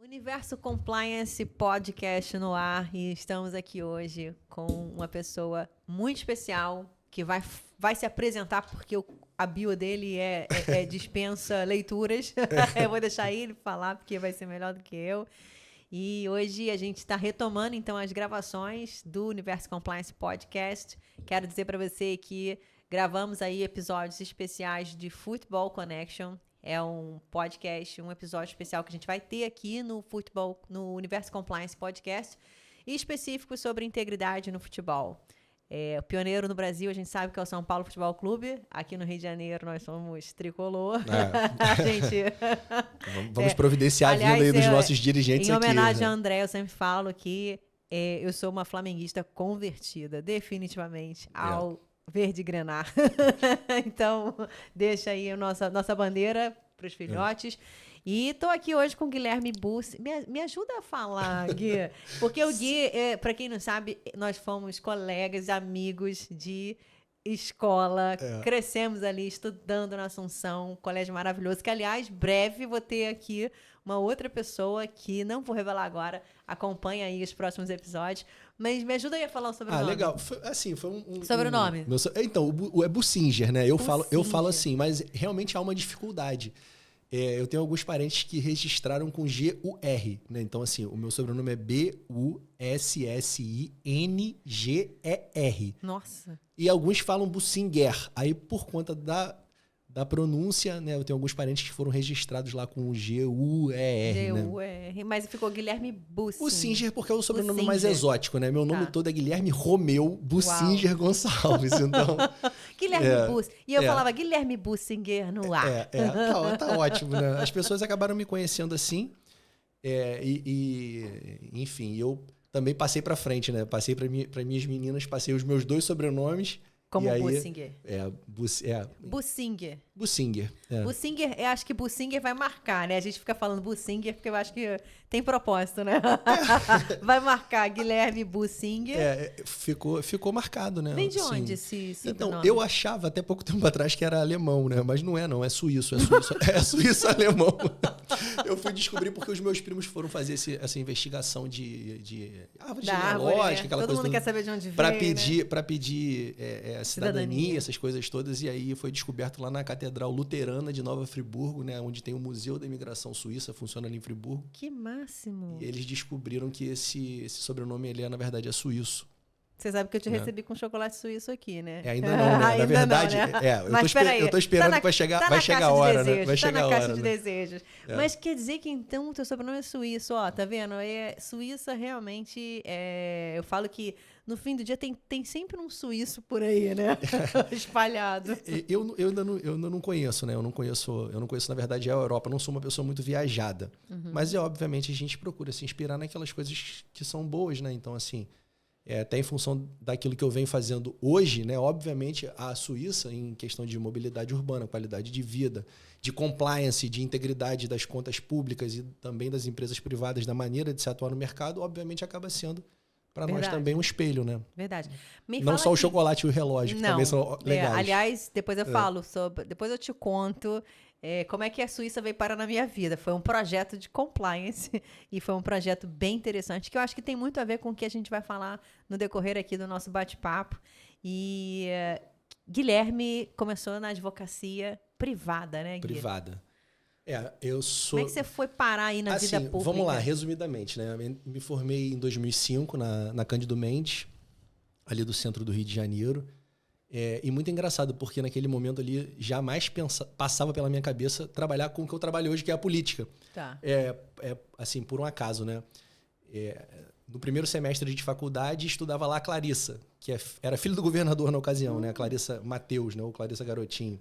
Universo Compliance Podcast no ar e estamos aqui hoje com uma pessoa muito especial que vai se apresentar porque a bio dele dispensa leituras. Eu vou deixar ele falar porque vai ser melhor do que eu. E hoje a gente está retomando então as gravações do Universo Compliance Podcast. Quero dizer para você que gravamos aí episódios especiais de Football Connection. É um podcast, um episódio especial que a gente vai ter aqui no Universo Compliance Podcast, e específico sobre integridade no futebol. O pioneiro no Brasil, a gente sabe que é o São Paulo Futebol Clube. Aqui no Rio de Janeiro nós somos tricolor. A gente... Vamos providenciar a vinda aí dos nossos dirigentes aqui. Em homenagem né? a André, eu sempre falo que eu sou uma flamenguista convertida, definitivamente, ao verde grenar. Então, deixa aí a nossa bandeira para os filhotes. E estou aqui hoje com o Guilherme Bussi. Me ajuda a falar, Gui. Porque o Gui, para quem não sabe, nós fomos colegas, amigos de escola. Crescemos ali estudando na Assunção, colégio maravilhoso. Que, aliás, breve vou ter aqui uma outra pessoa que não vou revelar agora. Acompanha aí os próximos episódios. Mas me ajuda aí a falar sobre o nome. Legal. Foi sobre o nome. Então, é Bussinger, né? Eu falo assim, mas realmente há uma dificuldade. Eu tenho alguns parentes que registraram com G-U-R, né? Então, assim, o meu sobrenome é B-U-S-S-I-N-G-E-R. Nossa. E alguns falam Bussinger. Aí, por conta da pronúncia, né? Eu tenho alguns parentes que foram registrados lá com G-U-E-R. G-U-E-R, né? Mas ficou Guilherme Bussinger. Bussinger porque é o sobrenome mais exótico, né? Meu nome todo é Guilherme Romeu Bussinger Gonçalves. Então, Guilherme Bussinger. E eu falava Guilherme Bussinger no ar. Tá ótimo, né? As pessoas acabaram me conhecendo assim. Enfim, eu também passei pra frente, né? Passei para minhas meninas, passei os meus dois sobrenomes. Como Bussinger. Bussinger. Bussinger, eu acho que Bussinger vai marcar, né? A gente fica falando Bussinger porque eu acho que tem propósito, né? Vai marcar Guilherme Bussinger. Ficou marcado, né? Vem de onde esse sobrenome? Então, eu achava até pouco tempo atrás que era alemão, né? Mas não, é suíço. É suíço-alemão. Eu fui descobrir porque os meus primos foram fazer essa investigação de árvore genealógica, aquela Todo coisa. mundo quer saber de onde veio, Para pedir cidadania, essas coisas todas. E aí foi descoberto lá na Catedral Luterana de Nova Friburgo, né? Onde tem o Museu da Imigração Suíça, funciona ali em Friburgo. Que máximo! E eles descobriram que esse sobrenome, na verdade, é suíço. Você sabe que eu te recebi com chocolate suíço aqui, né? Ainda não, né? Na verdade, não, né? Eu tô esperando que vai chegar a hora, né? Vai chegar a hora. Tá na caixa de desejos. Mas quer dizer que então o teu sobrenome é suíço, ó, tá vendo? Suíça realmente, eu falo que no fim do dia tem sempre um suíço por aí, né? Espalhado. Eu ainda não conheço, né? Eu não conheço, na verdade, a Europa. Eu não sou uma pessoa muito viajada. Mas, obviamente, a gente procura se inspirar naquelas coisas que são boas, né? Então, assim, até em função daquilo que eu venho fazendo hoje, né? Obviamente, a Suíça, em questão de mobilidade urbana, qualidade de vida, de compliance, de integridade das contas públicas e também das empresas privadas, da maneira de se atuar no mercado, obviamente acaba sendo para nós também um espelho, né? Verdade. Não só o chocolate e o relógio, que também são legais. Aliás, depois eu falo sobre... Depois eu te conto como é que a Suíça veio parar na minha vida. Foi um projeto de compliance e foi um projeto bem interessante, que eu acho que tem muito a ver com o que a gente vai falar no decorrer aqui do nosso bate-papo. E Guilherme começou na advocacia privada, né, Gui? Privada. Eu sou... Como é que você foi parar aí na vida pública? Vamos lá, resumidamente, né? Me formei em 2005 na Cândido Mendes, ali do centro do Rio de Janeiro. E muito engraçado, porque naquele momento ali jamais passava pela minha cabeça trabalhar com o que eu trabalho hoje, que é a política. Tá. Assim, por um acaso, né? No primeiro semestre de faculdade, estudava lá a Clarissa, que era filho do governador na ocasião, né? A Clarissa Mateus, né? Ou Clarissa Garotinho.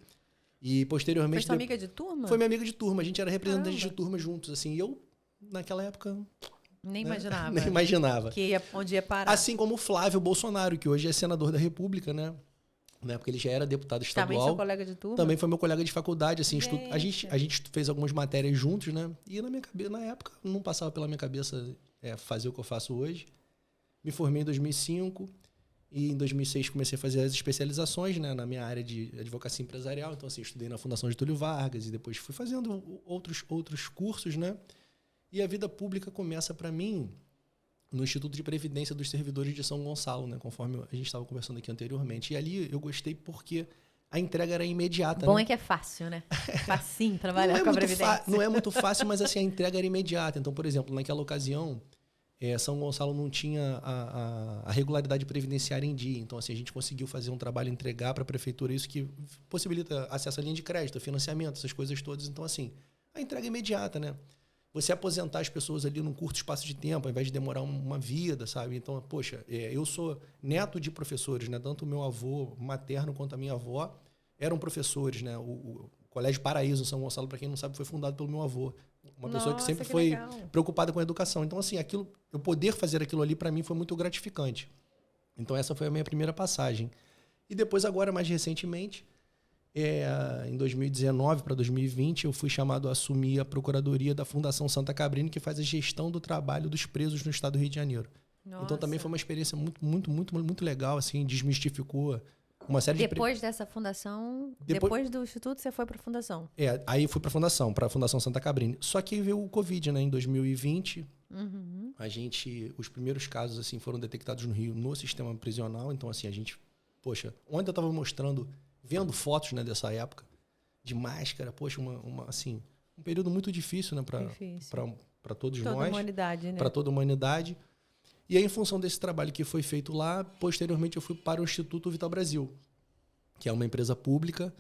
E posteriormente... Foi sua amiga de turma? Foi minha amiga de turma. A gente era representante de turma juntos, assim. E eu, naquela época... Nem imaginava. Nem imaginava. Onde ia parar. Assim como o Flávio Bolsonaro, que hoje é senador da República, né? Na época ele já era deputado estadual. Também seu colega de turma? Também foi meu colega de faculdade, assim. A gente fez algumas matérias juntos, né? E na minha cabeça, na época, não passava pela minha cabeça fazer o que eu faço hoje. Me formei em 2005. E em 2006 comecei a fazer as especializações, né, na minha área de advocacia empresarial. Então, assim, estudei na Fundação Getúlio Vargas e depois fui fazendo outros cursos, né? E a vida pública começa para mim no Instituto de Previdência dos Servidores de São Gonçalo, né? Conforme a gente estava conversando aqui anteriormente. E ali eu gostei porque a entrega era imediata. Bom, né? é que é fácil, né? Facinho trabalhar com a Previdência. Não é muito fácil, mas assim, a entrega era imediata. Então, por exemplo, naquela ocasião, São Gonçalo não tinha a regularidade previdenciária em dia. Então, assim, a gente conseguiu fazer um trabalho, entregar para a prefeitura isso que possibilita acesso à linha de crédito, financiamento, essas coisas todas. Então, assim, a entrega é imediata, né? Você aposentar as pessoas ali num curto espaço de tempo, ao invés de demorar uma vida, sabe? Então, poxa, eu sou neto de professores, né? Tanto o meu avô materno quanto a minha avó eram professores, né? O Colégio Paraíso em São Gonçalo, para quem não sabe, foi fundado pelo meu avô. Uma pessoa que sempre foi legal. preocupada com a educação. Então, assim, eu poder fazer aquilo ali, para mim, foi muito gratificante. Então, essa foi a minha primeira passagem. E depois, agora, mais recentemente, em 2019 para 2020, eu fui chamado a assumir a Procuradoria da Fundação Santa Cabrine, que faz a gestão do trabalho dos presos no estado do Rio de Janeiro. Nossa. Então, também foi uma experiência muito, muito, muito, muito legal, assim, desmistificou uma série Depois dessa fundação, depois do Instituto, você foi para a fundação? Aí fui para a Fundação Santa Cabrine. Só que veio o Covid, né? Em 2020, os primeiros casos assim foram detectados no Rio, no sistema prisional. Então, assim, a gente, poxa, ontem eu estava vendo fotos, né, dessa época, de máscara, poxa, assim, um período muito difícil, né, para todos nós. Toda a humanidade, né? Para toda a humanidade. E aí, em função desse trabalho que foi feito lá, posteriormente eu fui para o Instituto Vital Brasil, que é uma empresa pública,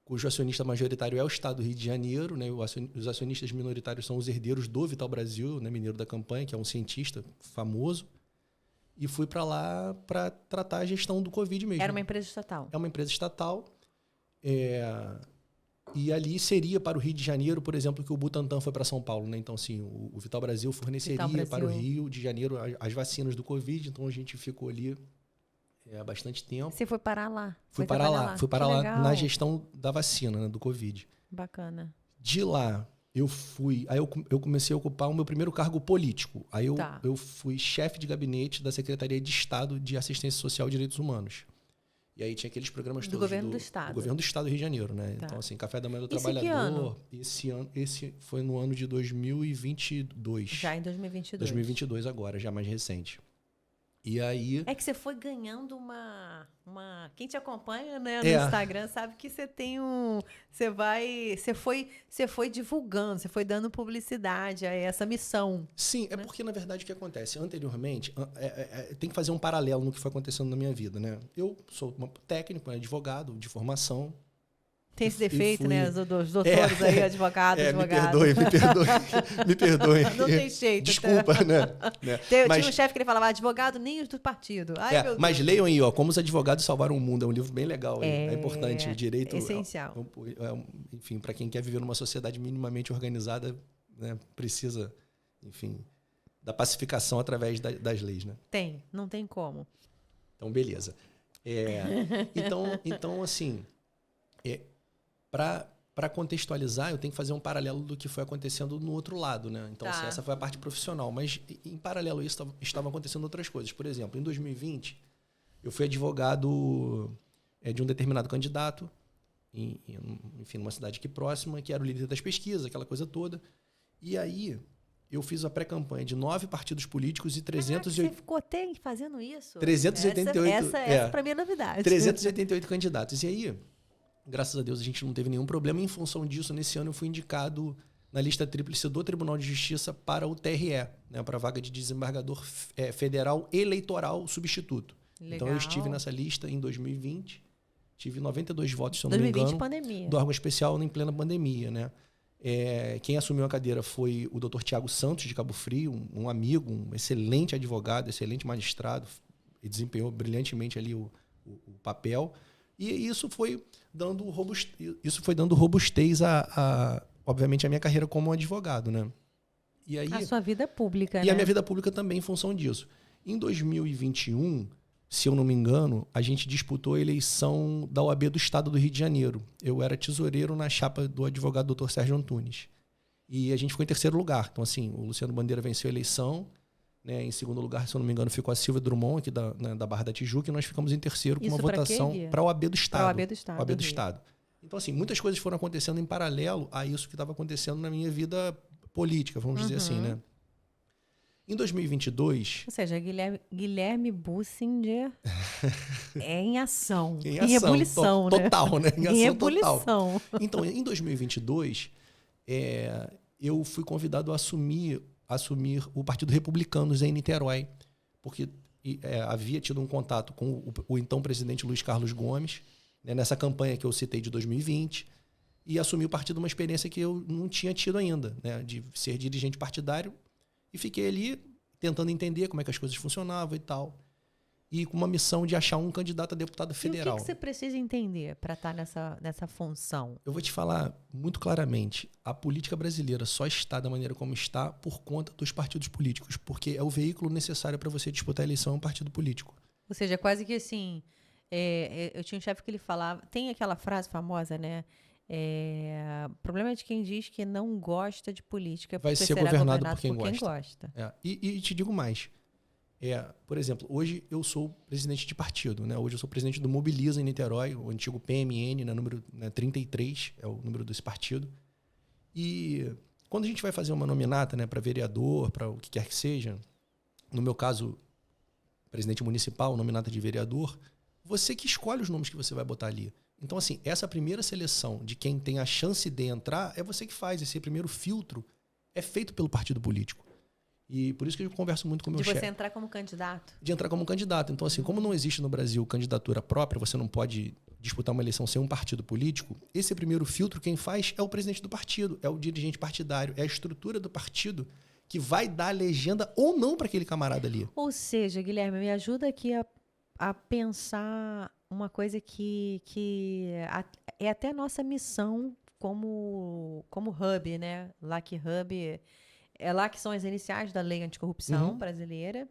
cujo acionista majoritário é o Estado do Rio de Janeiro, né? Os acionistas minoritários são os herdeiros do Vital Brasil, né? Mineiro da Campanha, que é um cientista famoso. E fui para lá para tratar a gestão do Covid mesmo. Era uma empresa estatal? É uma empresa estatal. E ali seria para o Rio de Janeiro, por exemplo, que o Butantan foi para São Paulo, né? Então, assim, o Vital Brasil forneceria para o Rio de Janeiro as vacinas do Covid. Então, a gente ficou ali há bastante tempo. Você foi parar lá? Fui parar lá na gestão da vacina, né, do Covid. Bacana. De lá, eu comecei a ocupar o meu primeiro cargo político. Aí eu fui chefe de gabinete da Secretaria de Estado de Assistência Social e Direitos Humanos. E aí tinha aqueles programas todos do governo do Estado. Do governo do Estado do Rio de Janeiro, né? Tá. Então, assim, Café da Manhã do Isso Trabalhador. Que ano? Esse foi no ano de 2022. Já em 2022. 2022 agora, já mais recente. E aí... É que você foi ganhando uma... Quem te acompanha, né, no Instagram sabe que você tem Você foi divulgando, você foi dando publicidade a essa missão. Sim, é porque, na verdade, o que acontece? Anteriormente, tem que fazer um paralelo no que foi acontecendo na minha vida, né? Eu sou técnico, advogado de formação. Tem esse defeito, né? Os doutores aí, advogados. Me perdoe. Não tem jeito. Desculpa, né? Tinha um chefe que ele falava, advogado nem do partido. Ai, mas leiam aí, Como os Advogados Salvaram o Mundo. É um livro bem legal. É importante. O direito... Essencial. Enfim, para quem quer viver numa sociedade minimamente organizada, né, precisa, enfim, da pacificação através das leis, né? Não tem como. Então, beleza. Então, assim... Para contextualizar, eu tenho que fazer um paralelo do que foi acontecendo no outro lado, né? Então, assim, essa foi a parte profissional. Mas, em paralelo a isso, estavam acontecendo outras coisas. Por exemplo, em 2020, eu fui advogado de um determinado candidato, enfim, numa cidade aqui próxima, que era o líder das pesquisas, aquela coisa toda. E aí, eu fiz a pré-campanha de 9 partidos políticos e 380... Você ficou até fazendo isso? 388... Essa para mim é novidade. 388 candidatos. E aí... Graças a Deus a gente não teve nenhum problema. Em função disso, nesse ano eu fui indicado na lista tríplice do Tribunal de Justiça para o TRE, né, para a vaga de desembargador federal eleitoral substituto. Legal. Então eu estive nessa lista em 2020, tive 92 votos, se eu não me engano, pandemia. do órgão especial em plena pandemia, né? Quem assumiu a cadeira foi o Dr. Tiago Santos, de Cabo Frio, um amigo, um excelente advogado, excelente magistrado, e desempenhou brilhantemente ali o papel. E isso foi dando robustez obviamente, a minha carreira como advogado, né? E aí, a sua vida pública, né? E a minha vida pública também em função disso. Em 2021, se eu não me engano, a gente disputou a eleição da OAB do Estado do Rio de Janeiro. Eu era tesoureiro na chapa do advogado Dr. Sérgio Antunes. E a gente ficou em terceiro lugar. Então, assim, o Luciano Bandeira venceu a eleição. Né? Em segundo lugar, se eu não me engano, ficou a Silvia Drummond, aqui da Barra da Tijuca, e nós ficamos em terceiro com uma votação para a OAB do Estado. Para OAB do Estado. Então, assim, muitas coisas foram acontecendo em paralelo a isso que estava acontecendo na minha vida política, vamos dizer assim, né? Em 2022... Ou seja, Guilherme Bussinger é em ação. Em ebulição, né? Total, né? Em ação ebulição. Total. Então, em 2022, eu fui convidado a assumir o Partido Republicano em Niterói, porque havia tido um contato com o então presidente Luiz Carlos Gomes, né, nessa campanha que eu citei de 2020, e assumi o partido, uma experiência que eu não tinha tido ainda, né, de ser dirigente partidário, e fiquei ali tentando entender como é que as coisas funcionavam e tal, e com uma missão de achar um candidato a deputado federal. E o que você precisa entender para estar nessa função? Eu vou te falar muito claramente, a política brasileira só está da maneira como está por conta dos partidos políticos, porque é o veículo necessário para você disputar a eleição, é um partido político. Ou seja, quase que assim, eu tinha um chefe que ele falava, tem aquela frase famosa, né? O problema é de quem diz que não gosta de política, vai ser será governado por quem gosta. E te digo mais, por exemplo, hoje eu sou presidente de partido, né? Hoje eu sou presidente do Mobiliza em Niterói, o antigo PMN, né? Número 33, é o número desse partido. E quando a gente vai fazer uma nominata, né, para vereador, para o que quer que seja, no meu caso, presidente municipal, nominata de vereador, você que escolhe os nomes que você vai botar ali. Então, assim, essa primeira seleção de quem tem a chance de entrar é você que faz. Esse primeiro filtro é feito pelo partido político. E por isso que eu converso muito com o meu chefe. De você entrar como candidato. De entrar como candidato. Então, assim, como não existe no Brasil candidatura própria, você não pode disputar uma eleição sem um partido político, esse primeiro filtro quem faz é o presidente do partido, é o dirigente partidário, é a estrutura do partido que vai dar a legenda ou não para aquele camarada ali. Ou seja, Guilherme, me ajuda aqui a pensar uma coisa que é até a nossa missão como hub, né? Lucky Hub, é lá que são as iniciais da lei anticorrupção brasileira.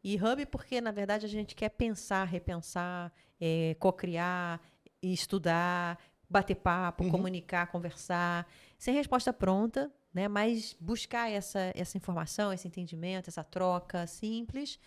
E hub porque, na verdade, a gente quer pensar, repensar, cocriar, estudar, bater papo, comunicar, conversar, sem resposta pronta, né? Mas buscar essa informação, esse entendimento, essa troca simples.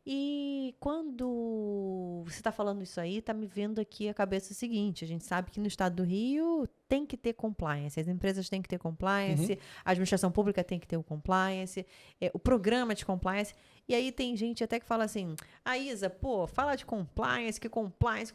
E quando você está falando isso aí, está me vendo aqui a cabeça seguinte. A gente sabe que no estado do Rio tem que ter compliance. As empresas têm que ter compliance, a administração pública tem que ter o compliance, o programa de compliance. E aí tem gente até que fala assim, Isa, fala de compliance, que compliance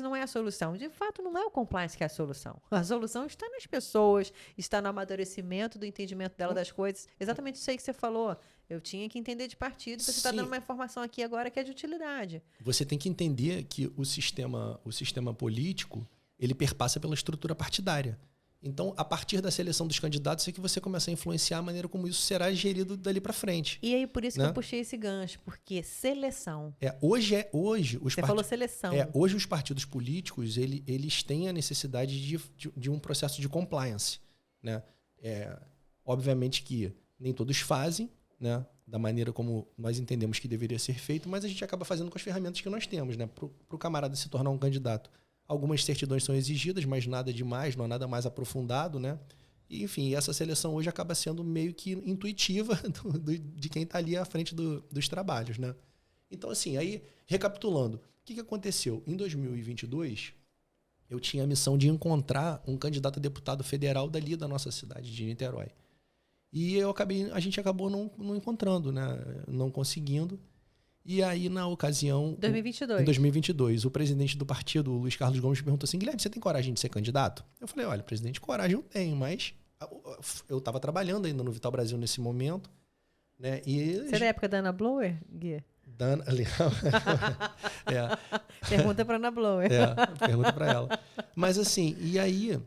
não é a solução. De fato, não é o compliance que é a solução. A solução está nas pessoas, está no amadurecimento do entendimento dela das coisas. Exatamente isso aí que você falou. Eu tinha que entender de partido, você está dando uma informação aqui agora que é de utilidade. Você tem que entender que o sistema político, ele perpassa pela estrutura partidária. Então, a partir da seleção dos candidatos é que você começa a influenciar a maneira como isso será gerido dali para frente. E aí, por isso que eu puxei esse gancho, porque seleção. Hoje você falou seleção. Hoje os partidos políticos, eles têm a necessidade de um processo de compliance, né? Obviamente que nem todos fazem, né, da maneira como nós entendemos que deveria ser feito, mas a gente acaba fazendo com as ferramentas que nós temos, né, para o camarada se tornar um candidato. Algumas certidões são exigidas, mas nada demais, não há nada mais aprofundado, né? E, enfim, essa seleção hoje acaba sendo meio que intuitiva de quem está ali à frente dos trabalhos, né? Então, assim, aí, recapitulando, o que aconteceu? Em 2022, eu tinha a missão de encontrar um candidato a deputado federal dali da nossa cidade de Niterói. E a gente acabou não encontrando, né? Não conseguindo. E aí, na ocasião... 2022. Em 2022, o presidente do partido, o Luiz Carlos Gomes, perguntou assim, Guilherme, você tem coragem de ser candidato? Eu falei, olha, presidente, coragem eu tenho, mas eu estava trabalhando ainda no Vital Brasil nesse momento. Né? Você é da época da Ana Blower, Gui? Pergunta para Ana Blower. Pergunta para ela. Mas assim, e aí...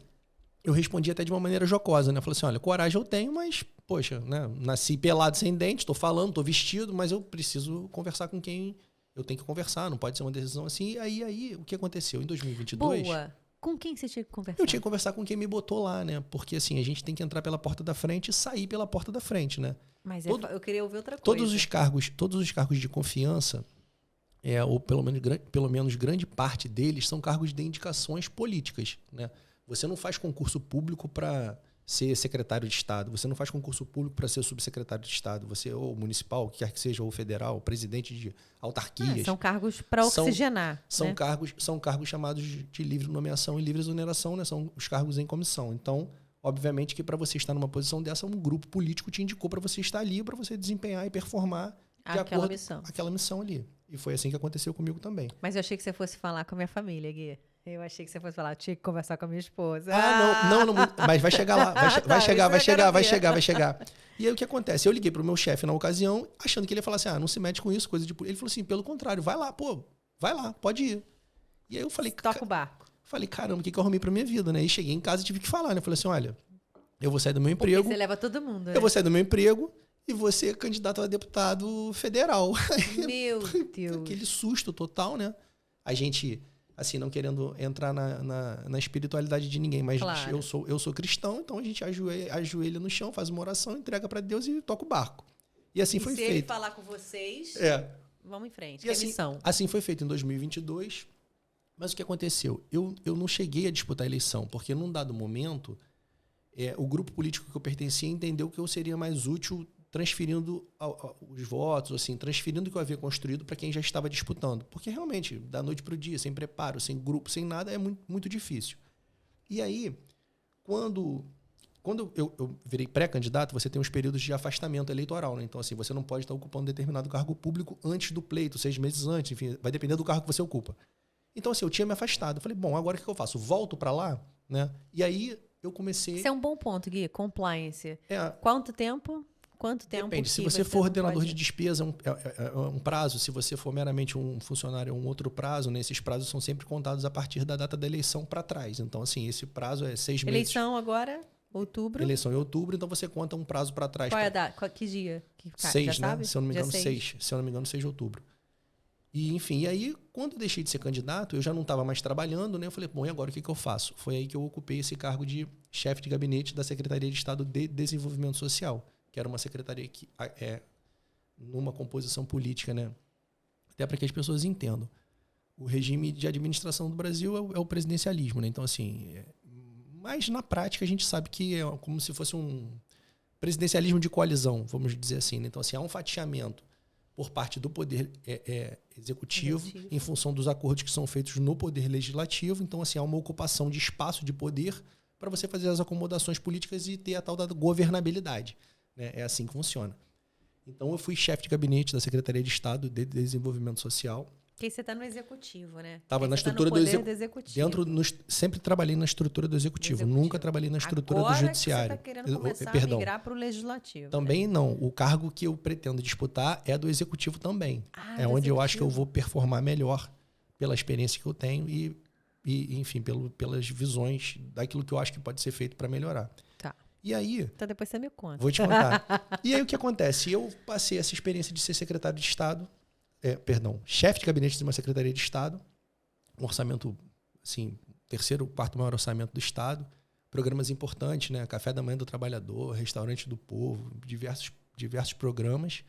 Eu respondi até de uma maneira jocosa, né? Falei assim, olha, coragem eu tenho, mas, poxa, né? Nasci pelado sem dente, estou falando, estou vestido, mas eu preciso conversar com quem eu tenho que conversar, não pode ser uma decisão assim. E aí o que aconteceu? Em 2022... Boa! Com quem você tinha que conversar? Eu tinha que conversar com quem me botou lá, né? Porque, assim, a gente tem que entrar pela porta da frente e sair pela porta da frente, né? Mas eu queria ouvir outra coisa. Todos os cargos de confiança, ou pelo menos grande parte deles, são cargos de indicações políticas, né? Você não faz concurso público para ser secretário de Estado. Você não faz concurso público para ser subsecretário de Estado. Você ou municipal, que quer que seja, ou federal, presidente de autarquias. São cargos para oxigenar. São cargos chamados de livre nomeação e livre exoneração, né? São os cargos em comissão. Então, obviamente que para você estar numa posição dessa, um grupo político te indicou para você estar ali, para você desempenhar e performar de acordo com aquela missão ali. E foi assim que aconteceu comigo também. Mas eu achei que você fosse falar com a minha família, Gui. Eu achei que você fosse falar, eu tinha que conversar com a minha esposa. Não, mas vai chegar lá, vai chegar. E aí o que acontece? Eu liguei pro meu chefe na ocasião, achando que ele ia falar assim, não se mete com isso, coisa de... Ele falou assim, pelo contrário, vai lá, vai lá, pode ir. E aí eu falei... Toca o barco. Falei, caramba, o que eu arrumei pra minha vida, né? E cheguei em casa e tive que falar, né? Eu falei assim, olha, eu vou sair do meu emprego... Porque você leva todo mundo, né? Eu vou sair do meu emprego e vou ser candidato a deputado federal. Meu Deus. Aquele susto total, né? A gente... Assim, não querendo entrar na espiritualidade de ninguém, mas claro. eu sou cristão, então a gente ajoelha no chão, faz uma oração, entrega para Deus e toca o barco. E assim foi feito. Se ele falar com vocês, vamos em frente, e assim, missão. Assim foi feito em 2022, mas o que aconteceu? Eu não cheguei a disputar a eleição, porque num dado momento, o grupo político que eu pertencia entendeu que eu seria mais útil transferindo os votos, assim, transferindo o que eu havia construído para quem já estava disputando. Porque realmente, da noite para o dia, sem preparo, sem grupo, sem nada, é muito, muito difícil. E aí, quando eu virei pré-candidato, você tem uns períodos de afastamento eleitoral, né? Então, assim, você não pode estar ocupando determinado cargo público antes do pleito, 6 meses antes, enfim, vai depender do cargo que você ocupa. Então, assim, eu tinha me afastado. Eu falei, bom, agora o que eu faço? Volto para lá, né? E aí, eu comecei... Isso é um bom ponto, Gui, compliance. Quanto tempo? Depende. Se você for ordenador de despesa, é um prazo. Se você for meramente um funcionário, é um outro prazo. Né? Esses prazos são sempre contados a partir da data da eleição para trás. Então, assim, esse prazo é 6 meses. Eleição agora, outubro. Eleição em outubro, então você conta um prazo para trás. Qual é a data? Que dia? 6, né? Se eu não me engano, 6. Se eu não me engano, 6 de outubro. E, enfim, e aí, quando eu deixei de ser candidato, eu já não estava mais trabalhando, né? Eu falei, bom, e agora o que eu faço? Foi aí que eu ocupei esse cargo de chefe de gabinete da Secretaria de Estado de Desenvolvimento Social, que era uma secretaria que numa composição política, né? Até para que as pessoas entendam. O regime de administração do Brasil é o presidencialismo, né? Então, assim, mas na prática a gente sabe que é como se fosse um presidencialismo de coalizão, vamos dizer assim, né? Então, assim, há um fatiamento por parte do poder executivo em função dos acordos que são feitos no poder legislativo. Então, assim, há uma ocupação de espaço de poder para você fazer as acomodações políticas e ter a tal da governabilidade. Né? É assim que funciona. Então, eu fui chefe de gabinete da Secretaria de Estado de Desenvolvimento Social. Porque você está no executivo, né? Estava na estrutura do executivo. Sempre trabalhei na estrutura do executivo. Nunca trabalhei na estrutura do judiciário. Agora que você está querendo começar a migrar para o legislativo. Também não. O cargo que eu pretendo disputar é do executivo também. É onde eu acho que eu vou performar melhor pela experiência que eu tenho e enfim, pelas visões daquilo que eu acho que pode ser feito para melhorar. Tá. E aí... Então depois você me conta. Vou te contar. E aí o que acontece? Eu passei essa experiência de ser secretário de Estado, chefe de gabinete de uma Secretaria de Estado, um orçamento, assim, terceiro, quarto maior orçamento do Estado, programas importantes, né? Café da Manhã do Trabalhador, Restaurante do Povo, diversos programas.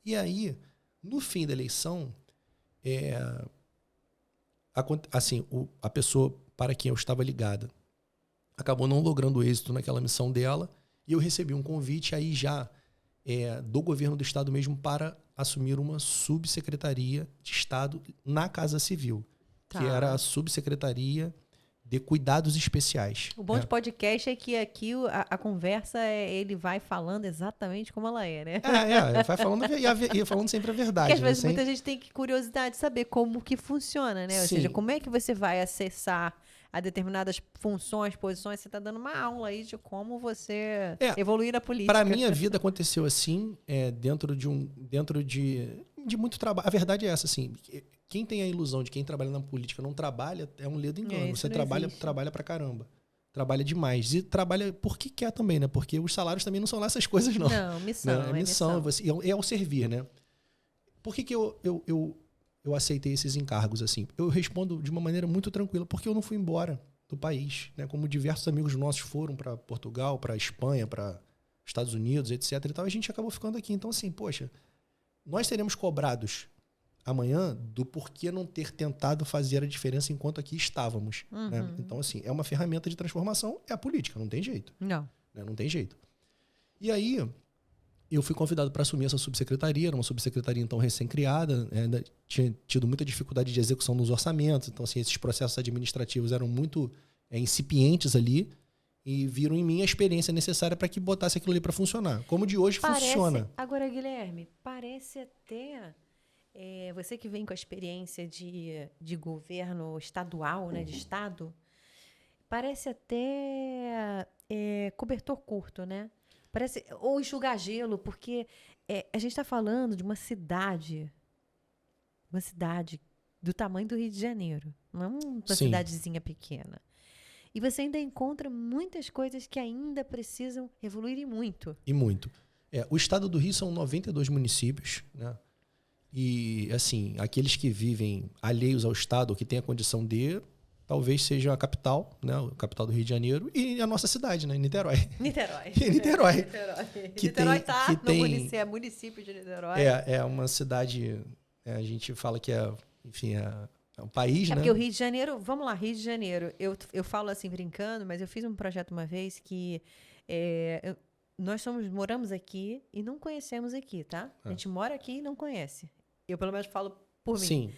E aí, no fim da eleição, assim, a pessoa para quem eu estava ligada acabou não logrando êxito naquela missão dela, e eu recebi um convite aí já do governo do Estado mesmo para assumir uma subsecretaria de Estado na Casa Civil, que era a subsecretaria de Cuidados Especiais. O bom de podcast é que aqui a conversa ele vai falando exatamente como ela é, né? Vai falando e falando sempre a verdade. Porque às vezes muita gente tem curiosidade de saber como que funciona, né? Ou seja, como é que você vai acessar a determinadas funções, posições. Você está dando uma aula aí de como você evoluir na política. Para a minha vida aconteceu assim, dentro de muito trabalho. A verdade é essa, assim, quem tem a ilusão de quem trabalha na política não trabalha, é um ledo engano. Você trabalha pra caramba. Trabalha demais. E trabalha porque quer também, né? Porque os salários também não são lá essas coisas, não. Não, missão. Né? É missão. É o servir, né? Por que eu aceitei esses encargos, assim? Eu respondo de uma maneira muito tranquila, porque eu não fui embora do país, né? Como diversos amigos nossos foram para Portugal, para Espanha, para Estados Unidos, etc. e tal, a gente acabou ficando aqui. Então, assim, poxa, nós seremos cobrados amanhã do porquê não ter tentado fazer a diferença enquanto aqui estávamos. Uhum. Né? Então, assim, é uma ferramenta de transformação, é a política, não tem jeito. Não. Né? Não tem jeito. E aí, eu fui convidado para assumir essa subsecretaria, era uma subsecretaria então recém-criada, ainda tinha tido muita dificuldade de execução nos orçamentos, então assim, esses processos administrativos eram muito incipientes ali. e viram em mim a experiência necessária para que botasse aquilo ali para funcionar. Como de hoje funciona. Agora, Guilherme, parece até... você que vem com a experiência de governo estadual, né, de estado, parece até cobertor curto, né? Parece, ou enxugar gelo, porque a gente está falando de uma cidade do tamanho do Rio de Janeiro, não é uma cidadezinha pequena. E você ainda encontra muitas coisas que ainda precisam evoluir e muito. E muito. O estado do Rio são 92 municípios, né? E, assim, aqueles que vivem alheios ao estado, ou que têm a condição de, talvez seja a capital, né? A capital do Rio de Janeiro, e a nossa cidade, né? Niterói. Niterói. Niterói está no município de Niterói. É uma cidade, a gente fala que enfim, é um país, né? Porque o Rio de Janeiro, vamos lá, Rio de Janeiro, eu falo assim brincando, mas eu fiz um projeto uma vez que nós moramos aqui e não conhecemos aqui, tá? A gente mora aqui e não conhece. Eu pelo menos falo por mim. Sim.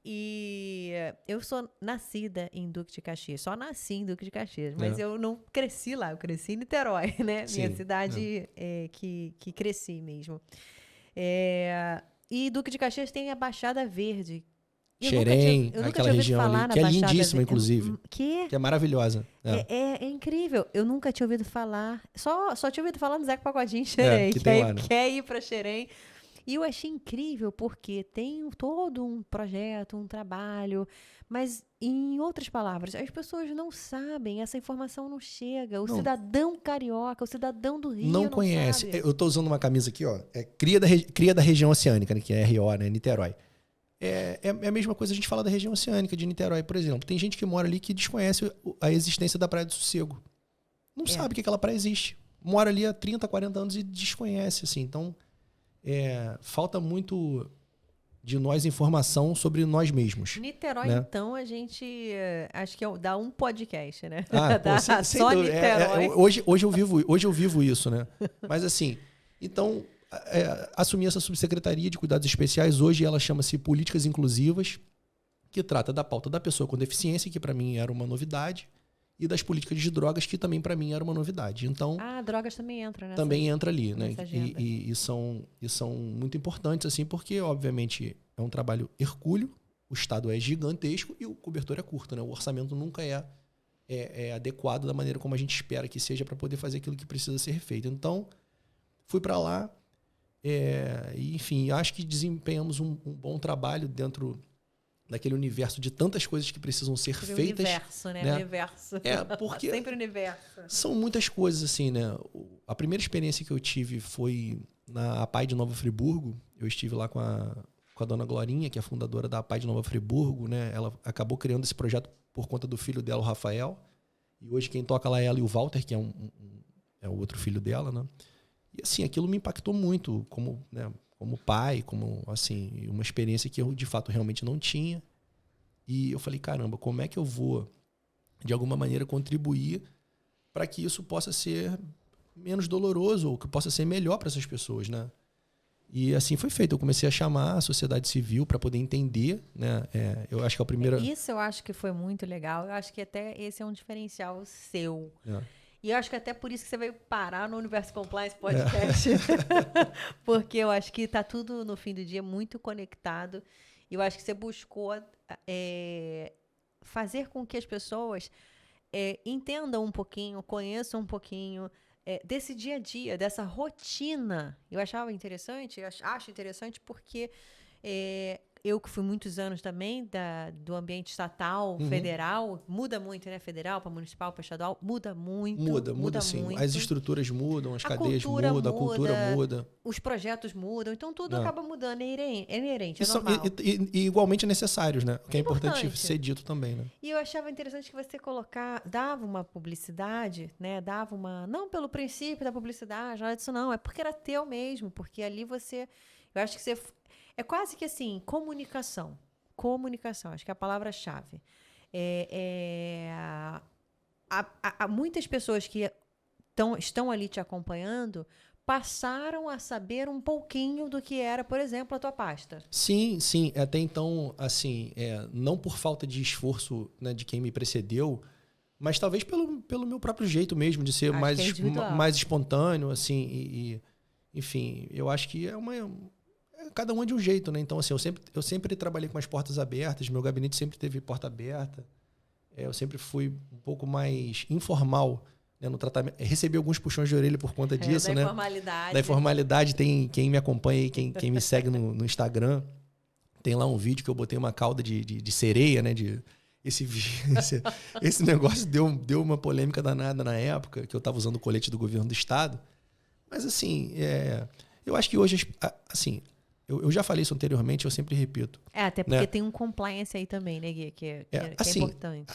E eu sou nascida em Duque de Caxias, só nasci em Duque de Caxias, mas eu não cresci lá, eu cresci em Niterói, né? Sim, minha cidade que cresci mesmo. E Duque de Caxias tem a Baixada Verde. Xerém, aquela região ali, que é lindíssima, inclusive. Que é maravilhosa. É incrível. Eu nunca tinha ouvido falar, só tinha ouvido falar no Zeca Pagodinho em Xerém, que quer ir para Xerém. E eu achei incrível porque tem todo um projeto, um trabalho, mas, em outras palavras, as pessoas não sabem, essa informação não chega. O cidadão carioca, o cidadão do Rio não conhece. Sabe. Eu estou usando uma camisa aqui, ó, cria da região oceânica, né, que é RO, né, Niterói. É a mesma coisa a gente falar da região oceânica de Niterói, por exemplo. Tem gente que mora ali que desconhece a existência da Praia do Sossego. Não sabe que aquela praia existe. Mora ali há 30, 40 anos e desconhece, assim. Então, falta muito de nós informação sobre nós mesmos. Niterói, né? Então, a gente acho que dá um podcast, né? Só Niterói. Hoje eu vivo isso, né? Mas assim, então, assumi essa subsecretaria de cuidados especiais. Hoje ela chama-se Políticas Inclusivas, que trata da pauta da pessoa com deficiência, que para mim era uma novidade, e das políticas de drogas, que também para mim era uma novidade. Então, drogas também entra, né? Também entra ali, né? E são muito importantes, assim, porque, obviamente, é um trabalho hercúleo, o Estado é gigantesco e o cobertor é curto, né? O orçamento nunca é adequado da maneira como a gente espera que seja para poder fazer aquilo que precisa ser feito. Então, fui para lá, e, enfim, acho que desempenhamos um bom trabalho dentro daquele universo de tantas coisas que precisam ser feitas. Universo, né? Universo. Porque sempre universo. São muitas coisas, assim, né? A primeira experiência que eu tive foi na APAI de Nova Friburgo. Eu estive lá com a dona Glorinha, que é a fundadora da APAI de Nova Friburgo, né? Ela acabou criando esse projeto por conta do filho dela, o Rafael. E hoje quem toca lá é ela e o Walter, que é o outro filho dela, né? E, assim, aquilo me impactou muito como pai, como, assim, uma experiência que eu, de fato, realmente não tinha. E eu falei, caramba, como é que eu vou, de alguma maneira, contribuir para que isso possa ser menos doloroso ou que possa ser melhor para essas pessoas, né? E assim foi feito. Eu comecei a chamar a sociedade civil para poder entender, né? Eu acho que a primeira... Isso eu acho que foi muito legal. Eu acho que até esse é um diferencial seu. E eu acho que até por isso que você veio parar no Universo Compliance Podcast. Porque eu acho que está tudo, no fim do dia, muito conectado. E eu acho que você buscou fazer com que as pessoas entendam um pouquinho, conheçam um pouquinho desse dia a dia, dessa rotina. Eu achava interessante, acho interessante porque eu que fui muitos anos também do ambiente estatal, federal, muda muito, né? Federal para municipal, para estadual, muda muito. Muda sim. Muito. As estruturas mudam, as cadeias mudam, a cultura muda. Os projetos mudam, então tudo acaba mudando, é inerente, é normal. E igualmente necessários, né? O que é importante ser dito também, né? E eu achava interessante que você dava uma publicidade, né? Dava uma... Não pelo princípio da publicidade, nada disso não, é porque era teu mesmo, porque ali você... Eu acho que você... É quase que assim, comunicação. Comunicação, acho que é a palavra-chave. Há muitas pessoas que estão ali te acompanhando passaram a saber um pouquinho do que era, por exemplo, a tua pasta. Sim, sim. Até então, assim, não por falta de esforço, né, de quem me precedeu, Mas talvez pelo meu próprio jeito mesmo, de ser mais espontâneo, assim, enfim, eu acho que cada um é de um jeito, né? Então, assim, eu sempre trabalhei com as portas abertas, meu gabinete sempre teve porta aberta, eu sempre fui um pouco mais informal, né, no tratamento. Recebi alguns puxões de orelha por conta disso, né? Da informalidade. Tem quem me acompanha aí, quem me segue no Instagram, tem lá um vídeo que eu botei uma cauda de sereia, né? Esse negócio deu uma polêmica danada na época, que eu estava usando o colete do governo do estado. Mas, assim, eu acho que hoje, assim, eu já falei isso anteriormente, eu sempre repito. Até porque, né, tem um compliance aí também, né, Gui? Que é importante.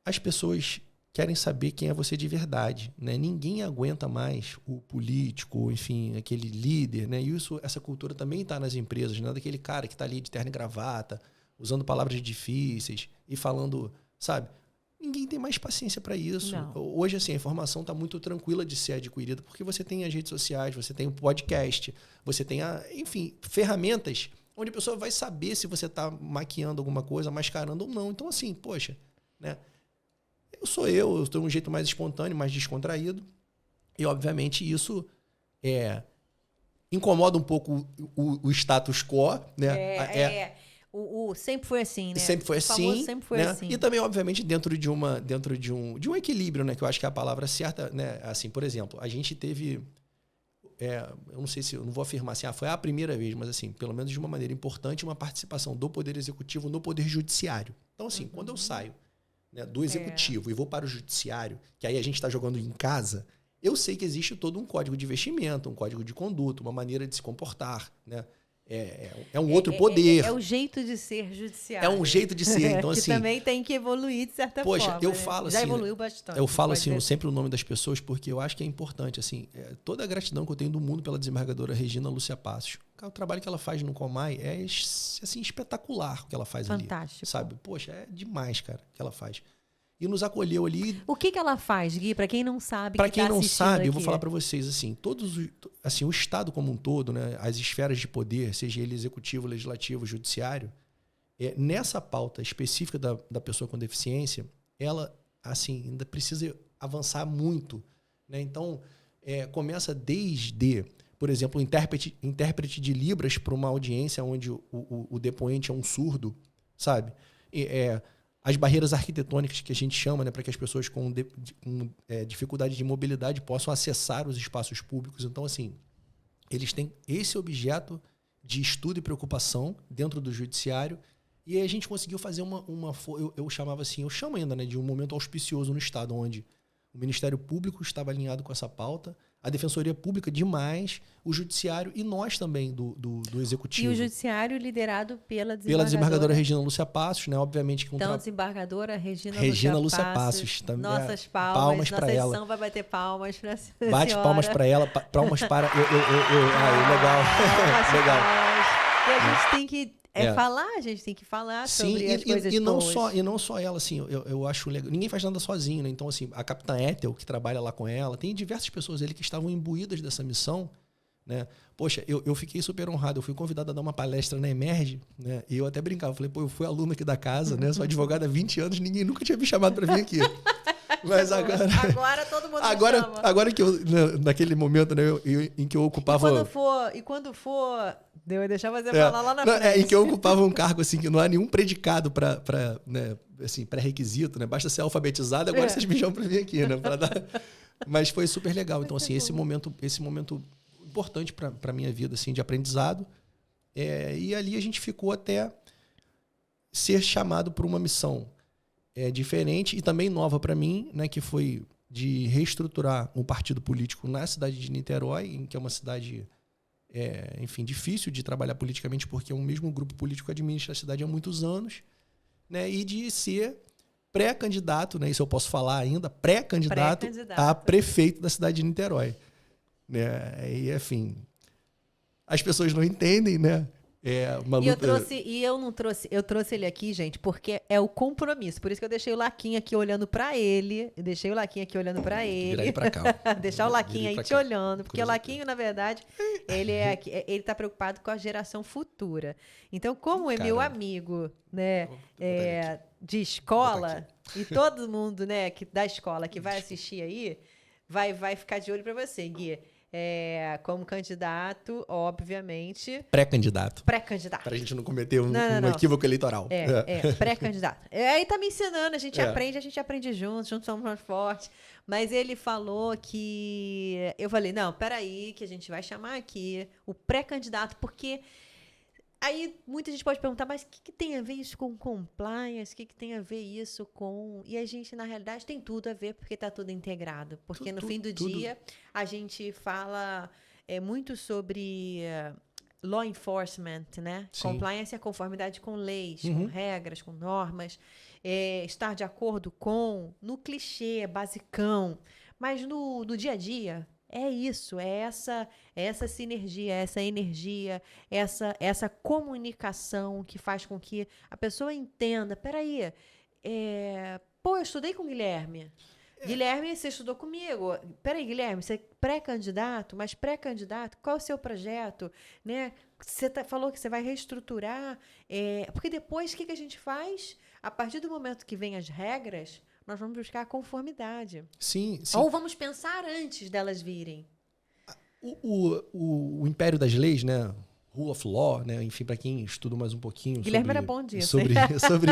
As pessoas querem saber quem é você de verdade, né? Ninguém aguenta mais o político, enfim, aquele líder, né? E essa cultura também está nas empresas, né? Daquele cara que está ali de terno e gravata, usando palavras difíceis e falando, sabe? Ninguém tem mais paciência para isso. Não. Hoje, assim, a informação está muito tranquila de ser adquirida, porque você tem as redes sociais, você tem o podcast, você tem, enfim, ferramentas onde a pessoa vai saber se você está maquiando alguma coisa, mascarando ou não. Então, assim, poxa, né? Eu tenho um jeito mais espontâneo, mais descontraído. E, obviamente, isso incomoda um pouco o status quo, né? Sempre foi assim, né? Sempre foi assim. Sempre foi, né? assim. E também, obviamente, dentro de um equilíbrio, né? Que eu acho que é a palavra certa, né? Assim, por exemplo, a gente teve... eu não sei se... Eu não vou afirmar assim, foi a primeira vez, mas assim, pelo menos de uma maneira importante, uma participação do Poder Executivo no Poder Judiciário. Então, assim, quando eu saio, né, do Executivo e vou para o Judiciário, que aí a gente está jogando em casa, eu sei que existe todo um código de vestimenta, um código de conduta, uma maneira de se comportar, né? É um outro poder. É o jeito de ser judiciário. É um jeito de ser. Então, que assim, também tem que evoluir de certa forma. Poxa, eu falo assim... Já evoluiu bastante. Eu falo assim, sempre o nome das pessoas, porque eu acho que é importante. Assim, toda a gratidão que eu tenho do mundo pela desembargadora Regina Lúcia Passos. O trabalho que ela faz no Comai é assim, espetacular o que ela faz. Fantástico. Ali. Sabe? Poxa, é demais, cara, o que ela faz. E nos acolheu ali. O que ela faz, Gui? Para quem não sabe, para quem não sabe, eu vou falar para vocês assim, o Estado como um todo, né, as esferas de poder, seja ele executivo, legislativo, judiciário, nessa pauta específica da pessoa com deficiência, ela assim ainda precisa avançar muito, né? Então começa desde, por exemplo, o intérprete de Libras para uma audiência onde o depoente é um surdo, sabe? As barreiras arquitetônicas que a gente chama, né, para que as pessoas com dificuldade de mobilidade possam acessar os espaços públicos. Então, assim, eles têm esse objeto de estudo e preocupação dentro do judiciário, e aí a gente conseguiu fazer eu chamava assim, eu chamo ainda, né, de um momento auspicioso no Estado, onde o Ministério Público estava alinhado com essa pauta, a Defensoria Pública demais, o Judiciário e nós também do Executivo. E o Judiciário liderado pela desembargadora Regina Lúcia Passos, né? Obviamente que desembargadora Regina Lúcia Passos também. Nossas palmas para ela. Nossa edição vai bater palmas para a senhora. Bate palmas para ela, palmas para legal. Legal. E a gente tem que a gente tem que falar sobre as coisas boas. E não só ela, assim, eu acho legal. Ninguém faz nada sozinho, né? Então, assim, a Capitã Ethel, que trabalha lá com ela, tem diversas pessoas ali que estavam imbuídas dessa missão, né? Poxa, eu fiquei super honrado. Eu fui convidado a dar uma palestra na Emerge, né? E eu até brincava. Falei, eu fui aluno aqui da casa, né? Sou advogado há 20 anos, ninguém nunca tinha me chamado para vir aqui. Mas agora todo mundo me chama. Agora que naquele momento, né, em que eu ocupava... E quando for... Eu ia deixar você falar lá na frente. Em que eu ocupava um cargo assim, que não há nenhum predicado para né, assim, pré-requisito, né? Basta ser alfabetizado, agora vocês me chamam para vir aqui, né? Mas foi super legal. Então, assim, esse momento importante para minha vida, assim, de aprendizado. E ali a gente ficou até ser chamado por uma missão diferente e também nova para mim, né? Que foi de reestruturar um partido político na cidade de Niterói, que é uma cidade... enfim, difícil de trabalhar politicamente porque um mesmo grupo político administra a cidade há muitos anos, né? E de ser pré-candidato, né? Isso eu posso falar ainda, pré-candidato a prefeito da cidade de Niterói, né? E, enfim, as pessoas não entendem, né? Uma luta... eu trouxe ele aqui, gente, porque é o compromisso. Por isso que eu deixei o Laquinha aqui olhando pra ele. Eu deixei o Laquinha aqui olhando pra ele. Virar ele pra cá. Deixar o Laquinha aí te olhando. Porque o Laquinho, na verdade, ele tá preocupado com a geração futura. Então, como é meu amigo, né, de escola, e todo mundo, né, da escola que vai assistir aí, vai ficar de olho pra você, Gui. Como candidato, obviamente. Pré-candidato. Pré-candidato. Pra gente não cometer um equívoco eleitoral. Pré-candidato. Aí tá me ensinando, a gente aprende juntos somos mais fortes. Mas ele falou que... Eu falei, não, peraí, que a gente vai chamar aqui o pré-candidato, porque... Aí muita gente pode perguntar, mas o que tem a ver isso com compliance? O que tem a ver isso com... E a gente, na realidade, tem tudo a ver, porque está tudo integrado. Porque no fim do dia, a gente fala muito sobre law enforcement, né? Sim. Compliance é a conformidade com leis, com regras, com normas. Estar de acordo com... No clichê, basicão. Mas no dia a dia... É isso, é essa sinergia, essa energia, essa comunicação que faz com que a pessoa entenda. Peraí, eu estudei com o Guilherme. Guilherme, você estudou comigo. Peraí, Guilherme, você é pré-candidato, mas pré-candidato, qual é o seu projeto? Né? Você falou que você vai reestruturar. Porque depois, o que a gente faz? A partir do momento que vem as regras... Nós vamos buscar a conformidade. Sim. Ou vamos pensar antes delas virem. O império das leis, né? Rule of Law, né? Enfim, para quem estuda mais um pouquinho Guilherme era bom disso. Sobre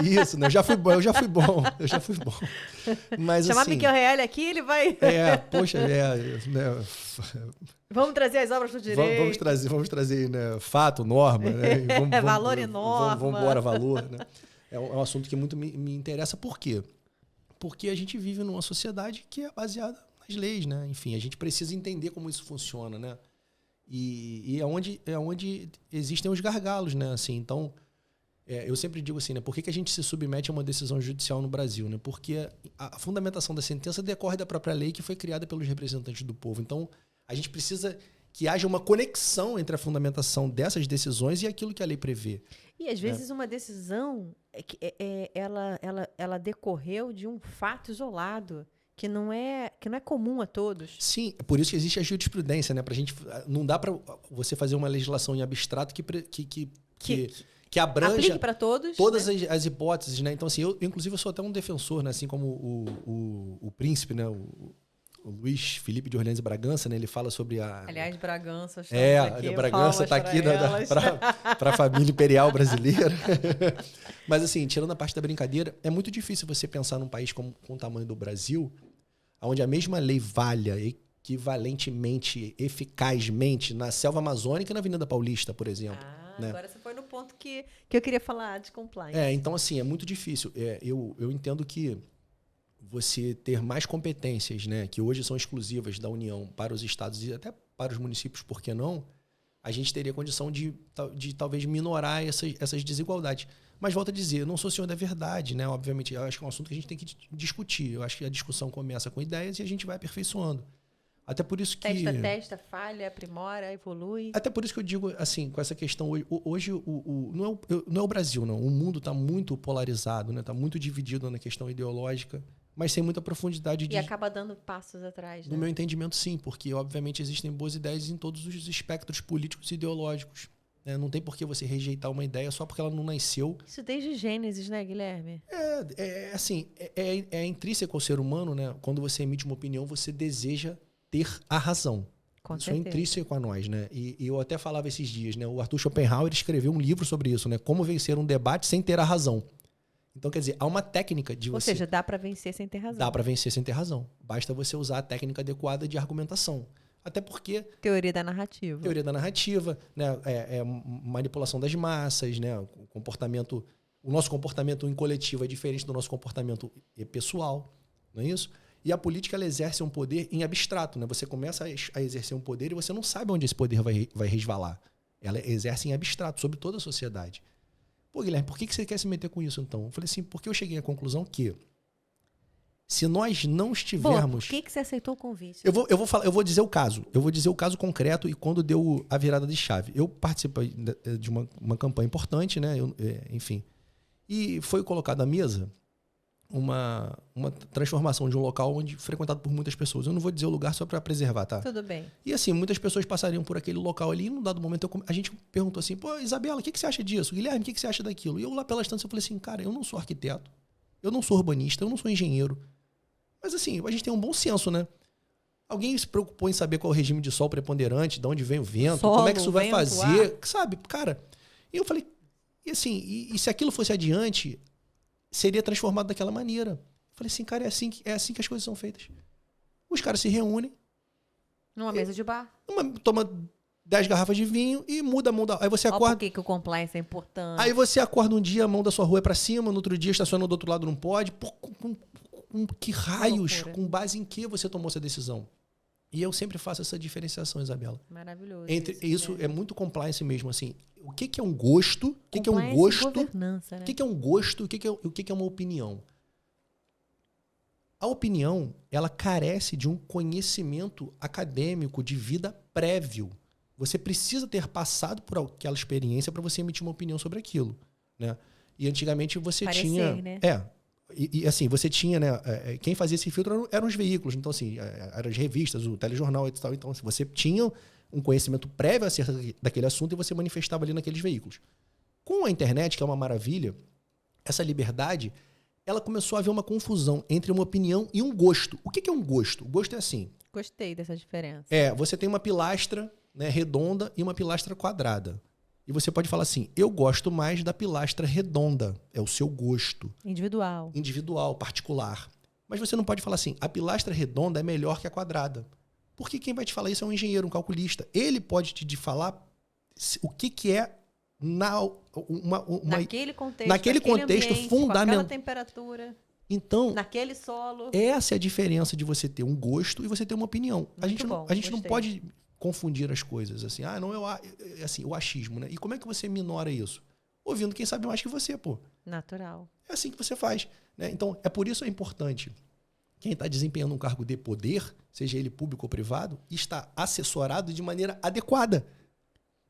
isso, né? Eu já fui bom. Mas, chamar assim, Miquel Reale aqui, ele vai... né? Vamos trazer as obras do direito. Vamos trazer, né? Fato, norma. Né? Valor e norma. Vamos embora, valor. Né? É um assunto que muito me interessa. Por quê? Porque a gente vive numa sociedade que é baseada nas leis, né? Enfim, a gente precisa entender como isso funciona, né? E é onde existem os gargalos, né? Assim, então, eu sempre digo assim, né? Por que a gente se submete a uma decisão judicial no Brasil, né? Porque a fundamentação da sentença decorre da própria lei que foi criada pelos representantes do povo. Então, a gente precisa que haja uma conexão entre a fundamentação dessas decisões e aquilo que a lei prevê. E, às vezes, uma decisão, ela decorreu de um fato isolado, que não é comum a todos. Sim, é por isso que existe a jurisprudência, né? Não dá para você fazer uma legislação em abstrato que abranja para todos, todas, né? as hipóteses, né? Então, assim, inclusive, eu sou até um defensor, né? Assim como o príncipe, né? O Luiz Felipe de Orleans e Bragança, né? Ele fala sobre a... Aliás, Bragança... a Bragança está aqui para a família imperial brasileira. Mas, assim, tirando a parte da brincadeira, é muito difícil você pensar num país com o tamanho do Brasil, onde a mesma lei valha equivalentemente, eficazmente na selva amazônica e na Avenida Paulista, por exemplo. Né? Agora você foi no ponto que eu queria falar de compliance. Então, assim, é muito difícil. Eu entendo que você ter mais competências, né, que hoje são exclusivas da União para os estados e até para os municípios, por que não? A gente teria condição de talvez minorar essas desigualdades. Mas, volto a dizer, eu não sou senhor da verdade, né? Obviamente, eu acho que é um assunto que a gente tem que discutir. Eu acho que a discussão começa com ideias e a gente vai aperfeiçoando. Até por isso que... Testa, falha, aprimora, evolui. Até por isso que eu digo, assim, com essa questão... Hoje não é o Brasil, não. O mundo está muito polarizado, né? Está muito dividido na questão ideológica, mas sem muita profundidade. E acaba dando passos atrás, né? No meu entendimento, sim, porque, obviamente, existem boas ideias em todos os espectros políticos e ideológicos. Né? Não tem por que você rejeitar uma ideia só porque ela não nasceu. Isso desde Gênesis, né, Guilherme? Assim, é intrínseco ao ser humano, né? Quando você emite uma opinião, você deseja ter a razão. Isso é intrínseco a nós, né? E eu até falava esses dias, né? O Arthur Schopenhauer escreveu um livro sobre isso, né? Como vencer um debate sem ter a razão. Então, quer dizer, há uma técnica de você... Ou seja, dá para vencer sem ter razão. Dá para vencer sem ter razão. Basta você usar a técnica adequada de argumentação. Até porque... Teoria da narrativa. Teoria da narrativa, né? Manipulação das massas, né? O nosso comportamento em coletivo é diferente do nosso comportamento pessoal, não é isso? E a política, ela exerce um poder em abstrato, né? Você começa a exercer um poder e você não sabe onde esse poder vai resvalar. Ela exerce em abstrato sobre toda a sociedade. Pô, Guilherme, por que você quer se meter com isso, então? Eu falei assim, porque eu cheguei à conclusão que Se nós não estivermos... Por que você aceitou o convite? Eu vou dizer o caso. Eu vou dizer o caso concreto e quando deu a virada de chave. Eu participei de uma campanha importante, né? Enfim. E foi colocado à mesa uma transformação de um local onde frequentado por muitas pessoas. Eu não vou dizer o lugar só para preservar, tá? Tudo bem. E assim, muitas pessoas passariam por aquele local ali e num dado momento a gente perguntou assim, pô, Isabela, o que você acha disso? Guilherme, o que você acha daquilo? E eu lá pela estância eu falei assim, cara, eu não sou arquiteto, eu não sou urbanista, eu não sou engenheiro. Mas assim, a gente tem um bom senso, né? Alguém se preocupou em saber qual é o regime de sol preponderante, de onde vem o vento, Solo, como é que isso vai vento, fazer, sabe? Cara, e eu falei, e assim, e se aquilo fosse adiante, seria transformado daquela maneira. Eu falei assim, cara, é assim que as coisas são feitas. Os caras se reúnem. Numa mesa de bar. Toma 10 garrafas de vinho e muda a mão da... Aí você acorda... Por que o compliance é importante? Aí você acorda um dia, a mão da sua rua é pra cima, no outro dia estaciona do outro lado não pode. Pô, com que raios, com base em que você tomou essa decisão? E eu sempre faço essa diferenciação, Isabela. Maravilhoso. Isso é muito compliance mesmo, assim. O que é um gosto? O que é um gosto? Governança, né? O que é um gosto? O que é uma opinião? A opinião, ela carece de um conhecimento acadêmico de vida prévio. Você precisa ter passado por aquela experiência para você emitir uma opinião sobre aquilo, né? E antigamente você tinha... Né? E assim, você tinha, né? Quem fazia esse filtro eram os veículos. Então, assim, eram as revistas, o telejornal e tal. Então, assim, você tinha um conhecimento prévio acerca daquele assunto e você manifestava ali naqueles veículos. Com a internet, que é uma maravilha, essa liberdade, ela começou a haver uma confusão entre uma opinião e um gosto. O que é um gosto? O gosto é assim. Gostei dessa diferença. Você tem uma pilastra, né, redonda e uma pilastra quadrada. E você pode falar assim, eu gosto mais da pilastra redonda. É o seu gosto. Individual, particular. Mas você não pode falar assim, a pilastra redonda é melhor que a quadrada. Porque quem vai te falar isso é um engenheiro, um calculista. Ele pode te falar o que é naquele contexto, naquele contexto ambiente, fundamental. Com aquela temperatura. Então, naquele solo. Essa é a diferença de você ter um gosto e você ter uma opinião. A gente não pode confundir as coisas, assim, não é assim, o achismo, né? E como é que você minora isso? Ouvindo quem sabe mais que você, pô. Natural. É assim que você faz, né? Então, é por isso é importante quem está desempenhando um cargo de poder, seja ele público ou privado, está assessorado de maneira adequada.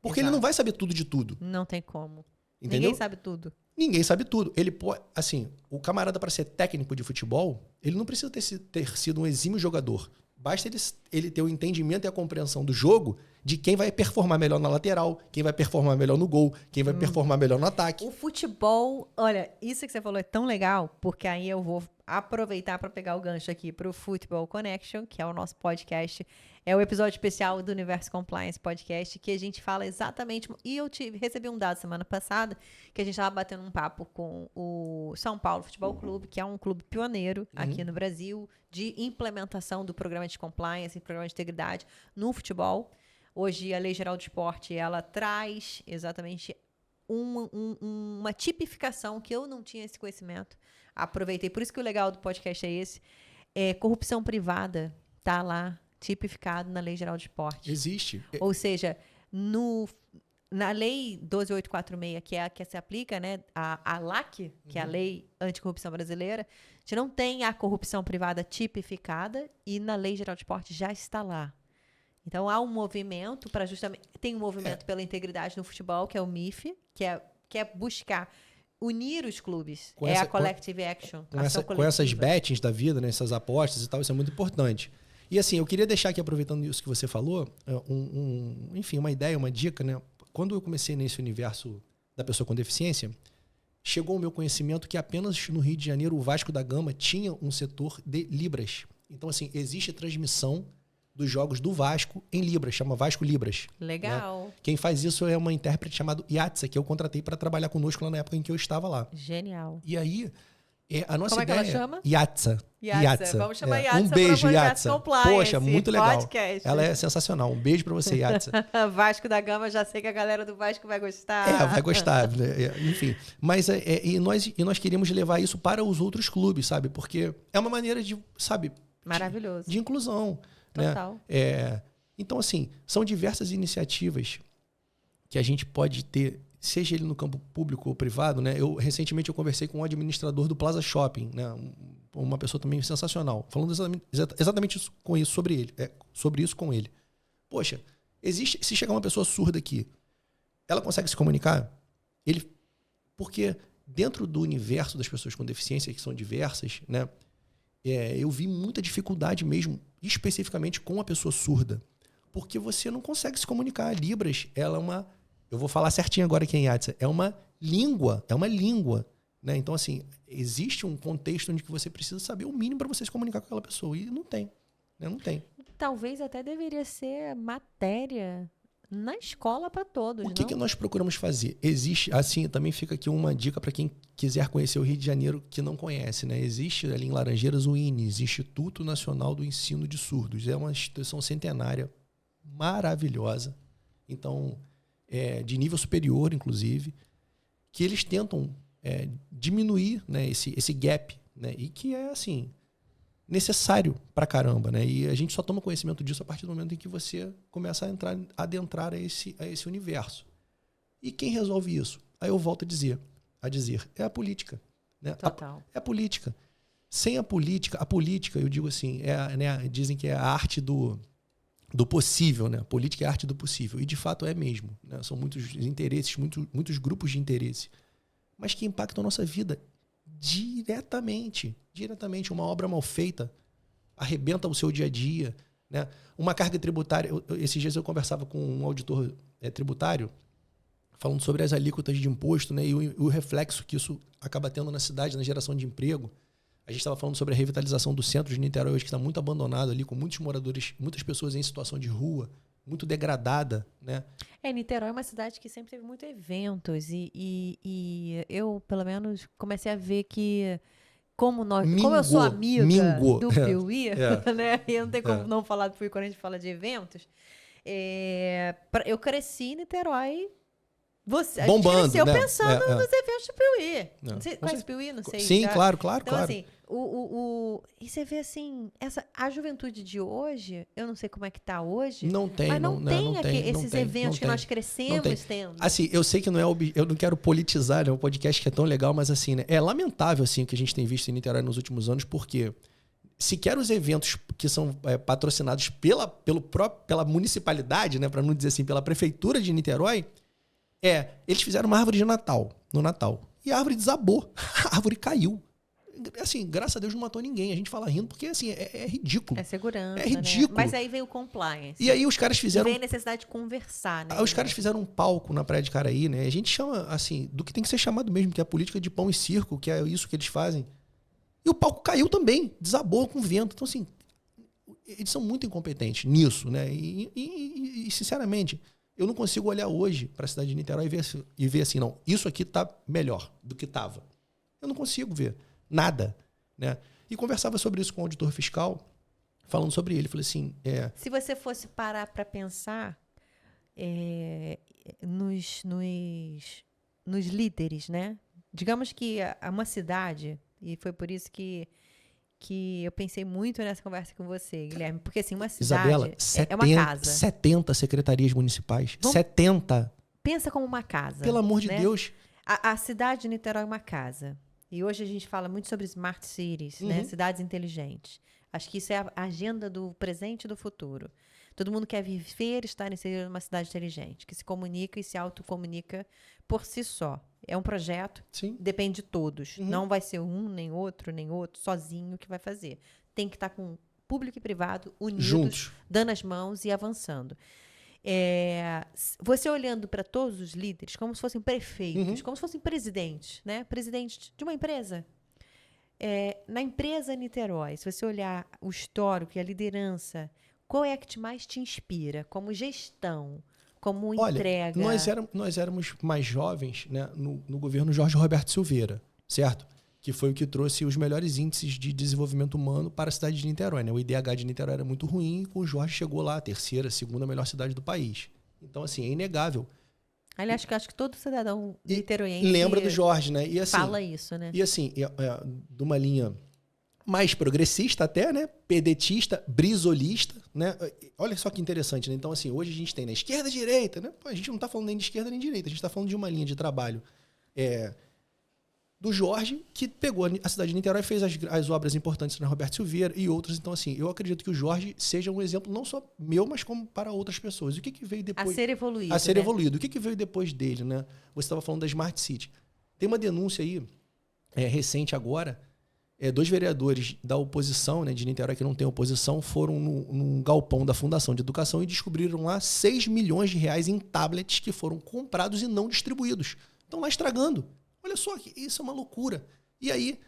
Porque ele não vai saber tudo de tudo. Não tem como. Entendeu? Ninguém sabe tudo. Ninguém sabe tudo. Ele pode, assim, o camarada para ser técnico de futebol, ele não precisa ter sido um exímio jogador. Basta ele ter o entendimento e a compreensão do jogo de quem vai performar melhor na lateral, quem vai performar melhor no gol, quem vai performar melhor no ataque. O futebol, olha, isso que você falou é tão legal, porque aí eu vou aproveitar para pegar o gancho aqui para o Football Connection, que é o nosso podcast. É o episódio especial do Universo Compliance Podcast, que a gente fala exatamente... E eu recebi um dado semana passada, que a gente estava batendo um papo com o São Paulo Futebol Clube, que é um clube pioneiro aqui no Brasil, de implementação do programa de compliance e programa de integridade no futebol. Hoje, a Lei Geral do Esporte, ela traz exatamente uma tipificação que eu não tinha esse conhecimento. Aproveitei. Por isso que o legal do podcast é esse. Corrupção privada tá lá, tipificado na Lei Geral do Esporte. Existe. Ou seja, na Lei 12.846, que é a que se aplica, né, a LAC, que é a Lei Anticorrupção Brasileira, a gente não tem a corrupção privada tipificada e na Lei Geral do Esporte já está lá. Então, há um movimento para justamente... Tem um movimento pela integridade no futebol, que é o MIF, que é buscar unir os clubes. A Collective Action. Com essas bettings da vida, né, essas apostas e tal, isso é muito importante. E assim, eu queria deixar aqui, aproveitando isso que você falou, enfim, uma ideia, uma dica, né? Quando eu comecei nesse universo da pessoa com deficiência, chegou ao meu conhecimento que apenas no Rio de Janeiro o Vasco da Gama tinha um setor de Libras. Então, assim, existe transmissão dos jogos do Vasco em Libras, chama Vasco Libras. Legal. Né? Quem faz isso é uma intérprete chamada Yatza, que eu contratei para trabalhar conosco lá na época em que eu estava lá. Genial. E aí, a nossa Como ideia... é que ela chama? Yatza. Vamos chamar Yatza. Um beijo, Yatza. Poxa, muito legal. Podcast. Ela é sensacional. Um beijo para você, Yatza. Vasco da Gama, já sei que a galera do Vasco vai gostar. Vai gostar. Enfim. Mas nós queríamos levar isso para os outros clubes, sabe? Porque é uma maneira de, sabe... Maravilhoso. De inclusão. Total. Né? Então, assim, são diversas iniciativas que a gente pode ter seja ele no campo público ou privado, né? Recentemente eu conversei com um administrador do Plaza Shopping, né? Uma pessoa também sensacional, falando exatamente isso, sobre isso com ele. Poxa, se chegar uma pessoa surda aqui, ela consegue se comunicar? Porque dentro do universo das pessoas com deficiência, que são diversas, né? Eu vi muita dificuldade mesmo, especificamente com a pessoa surda, porque você não consegue se comunicar. Libras, ela é uma... Eu vou falar certinho agora aqui em Yatsa. É uma língua, né? Então, assim, existe um contexto onde você precisa saber o mínimo para você se comunicar com aquela pessoa. E não tem, né? Não tem. Talvez até deveria ser matéria na escola para todos, O que nós procuramos fazer? Existe, assim, também fica aqui uma dica para quem quiser conhecer o Rio de Janeiro que não conhece, né? Existe ali em Laranjeiras o INES, Instituto Nacional do Ensino de Surdos. É uma instituição centenária, maravilhosa. Então... de nível superior, inclusive, que eles tentam diminuir, né, esse gap, né, e que é, assim, necessário pra caramba, né, e a gente só toma conhecimento disso a partir do momento em que você começa a adentrar a esse universo. E quem resolve isso? Aí eu volto a dizer, é a política. Né? Total. É a política. Sem a política, eu digo assim, né, dizem que é a arte do possível, né? A política é a arte do possível. E, de fato, é mesmo. Né? São muitos interesses, muitos grupos de interesse. Mas que impactam a nossa vida diretamente. Diretamente. Uma obra mal feita arrebenta o seu dia a dia. Né? Uma carga tributária... Esses dias eu conversava com um auditor tributário falando sobre as alíquotas de imposto, né? E o reflexo que isso acaba tendo na cidade, na geração de emprego. A gente estava falando sobre a revitalização do centro de Niterói hoje, que está muito abandonado ali, com muitos moradores, muitas pessoas em situação de rua, muito degradada, né? Niterói é uma cidade que sempre teve muitos eventos e eu, pelo menos, comecei a ver que como eu sou amiga do Piuí, né? E não tem como não falar do Piuí quando a gente fala de eventos. Eu cresci em Niterói. A gente cresceu pensando nos eventos do Piuí. Você conhece o Piuí? Não sei. Sim, claro. Então, assim, e você vê assim, a juventude de hoje, eu não sei como é que tá hoje. Não tem, mas não tem esses eventos que nós crescemos tendo. Assim, eu sei que não é eu não quero politizar, né? Um podcast que é tão legal, mas assim, né? É lamentável assim o que a gente tem visto em Niterói nos últimos anos, porque sequer os eventos que são patrocinados pela municipalidade, né? Para não dizer assim, pela prefeitura de Niterói, eles fizeram uma árvore de Natal, no Natal. E a árvore desabou. A árvore caiu. Assim, graças a Deus não matou ninguém. A gente fala rindo porque, assim, é ridículo. É segurança, é ridículo. Né? Mas aí veio o compliance. E aí os caras fizeram... E veio a necessidade de conversar, né? Os caras fizeram um palco na Praia de Caraí, né? A gente chama, assim, do que tem que ser chamado mesmo, que é a política de pão e circo, que é isso que eles fazem. E o palco caiu também, desabou com o vento. Então, assim, eles são muito incompetentes nisso, né? E sinceramente... Eu não consigo olhar hoje para a cidade de Niterói e ver assim, não, isso aqui está melhor do que estava. Eu não consigo ver nada, né? E conversava sobre isso com o auditor fiscal, falando sobre ele. Falei assim... Se você fosse parar para pensar nos líderes, né? Digamos que uma cidade, e foi por isso que eu pensei muito nessa conversa com você, Guilherme. Porque, assim, uma cidade Isabela, é uma casa. 70 secretarias municipais. 70. Pensa como uma casa. Pelo amor de né? Deus. A cidade de Niterói é uma casa. E hoje a gente fala muito sobre smart cities, né? Cidades inteligentes. Acho que isso é a agenda do presente e do futuro. Todo mundo quer viver e estar em uma cidade inteligente, que se comunica e se autocomunica por si só. É um projeto, depende de todos. Não vai ser nem outro, sozinho que vai fazer. Tem que estar com público e privado unidos, juntos, dando as mãos e avançando. Você olhando para todos os líderes como se fossem prefeitos, como se fossem presidentes, né? Presidente de uma empresa. Na empresa Niterói, se você olhar o histórico e a liderança, qual é a que mais te inspira? Como gestão, como entrega? Nós éramos mais jovens, né, no governo Jorge Roberto Silveira, certo? Que foi o que trouxe os melhores índices de desenvolvimento humano para a cidade de Niterói. Né? O IDH de Niterói era muito ruim e com o Jorge chegou lá, a terceira, segunda melhor cidade do país. Então, assim, é inegável. Aliás, acho que todo cidadão niteroiense lembra do Jorge, né? E, assim, fala isso, né? E assim, de uma linha mais progressista até, né? Pedetista, brisolista, né? Olha só que interessante, né? Então, assim, hoje a gente tem, né, esquerda e direita, né? Pô, a gente não está falando nem de esquerda nem de direita, a gente está falando de uma linha de trabalho do Jorge, que pegou a cidade de Niterói e fez as obras importantes na Roberto Silveira e outras. Então, assim, eu acredito que o Jorge seja um exemplo não só meu, mas como para outras pessoas. E o que veio depois? A ser evoluído. A ser evoluído. O que veio depois dele, né? Você estava falando da Smart City. Tem uma denúncia aí, recente agora, 2 vereadores da oposição, né, de Niterói, que não tem oposição, foram num galpão da Fundação de Educação e descobriram lá 6 milhões de reais em tablets que foram comprados e não distribuídos. Estão lá estragando. Olha só, isso é uma loucura. E aí,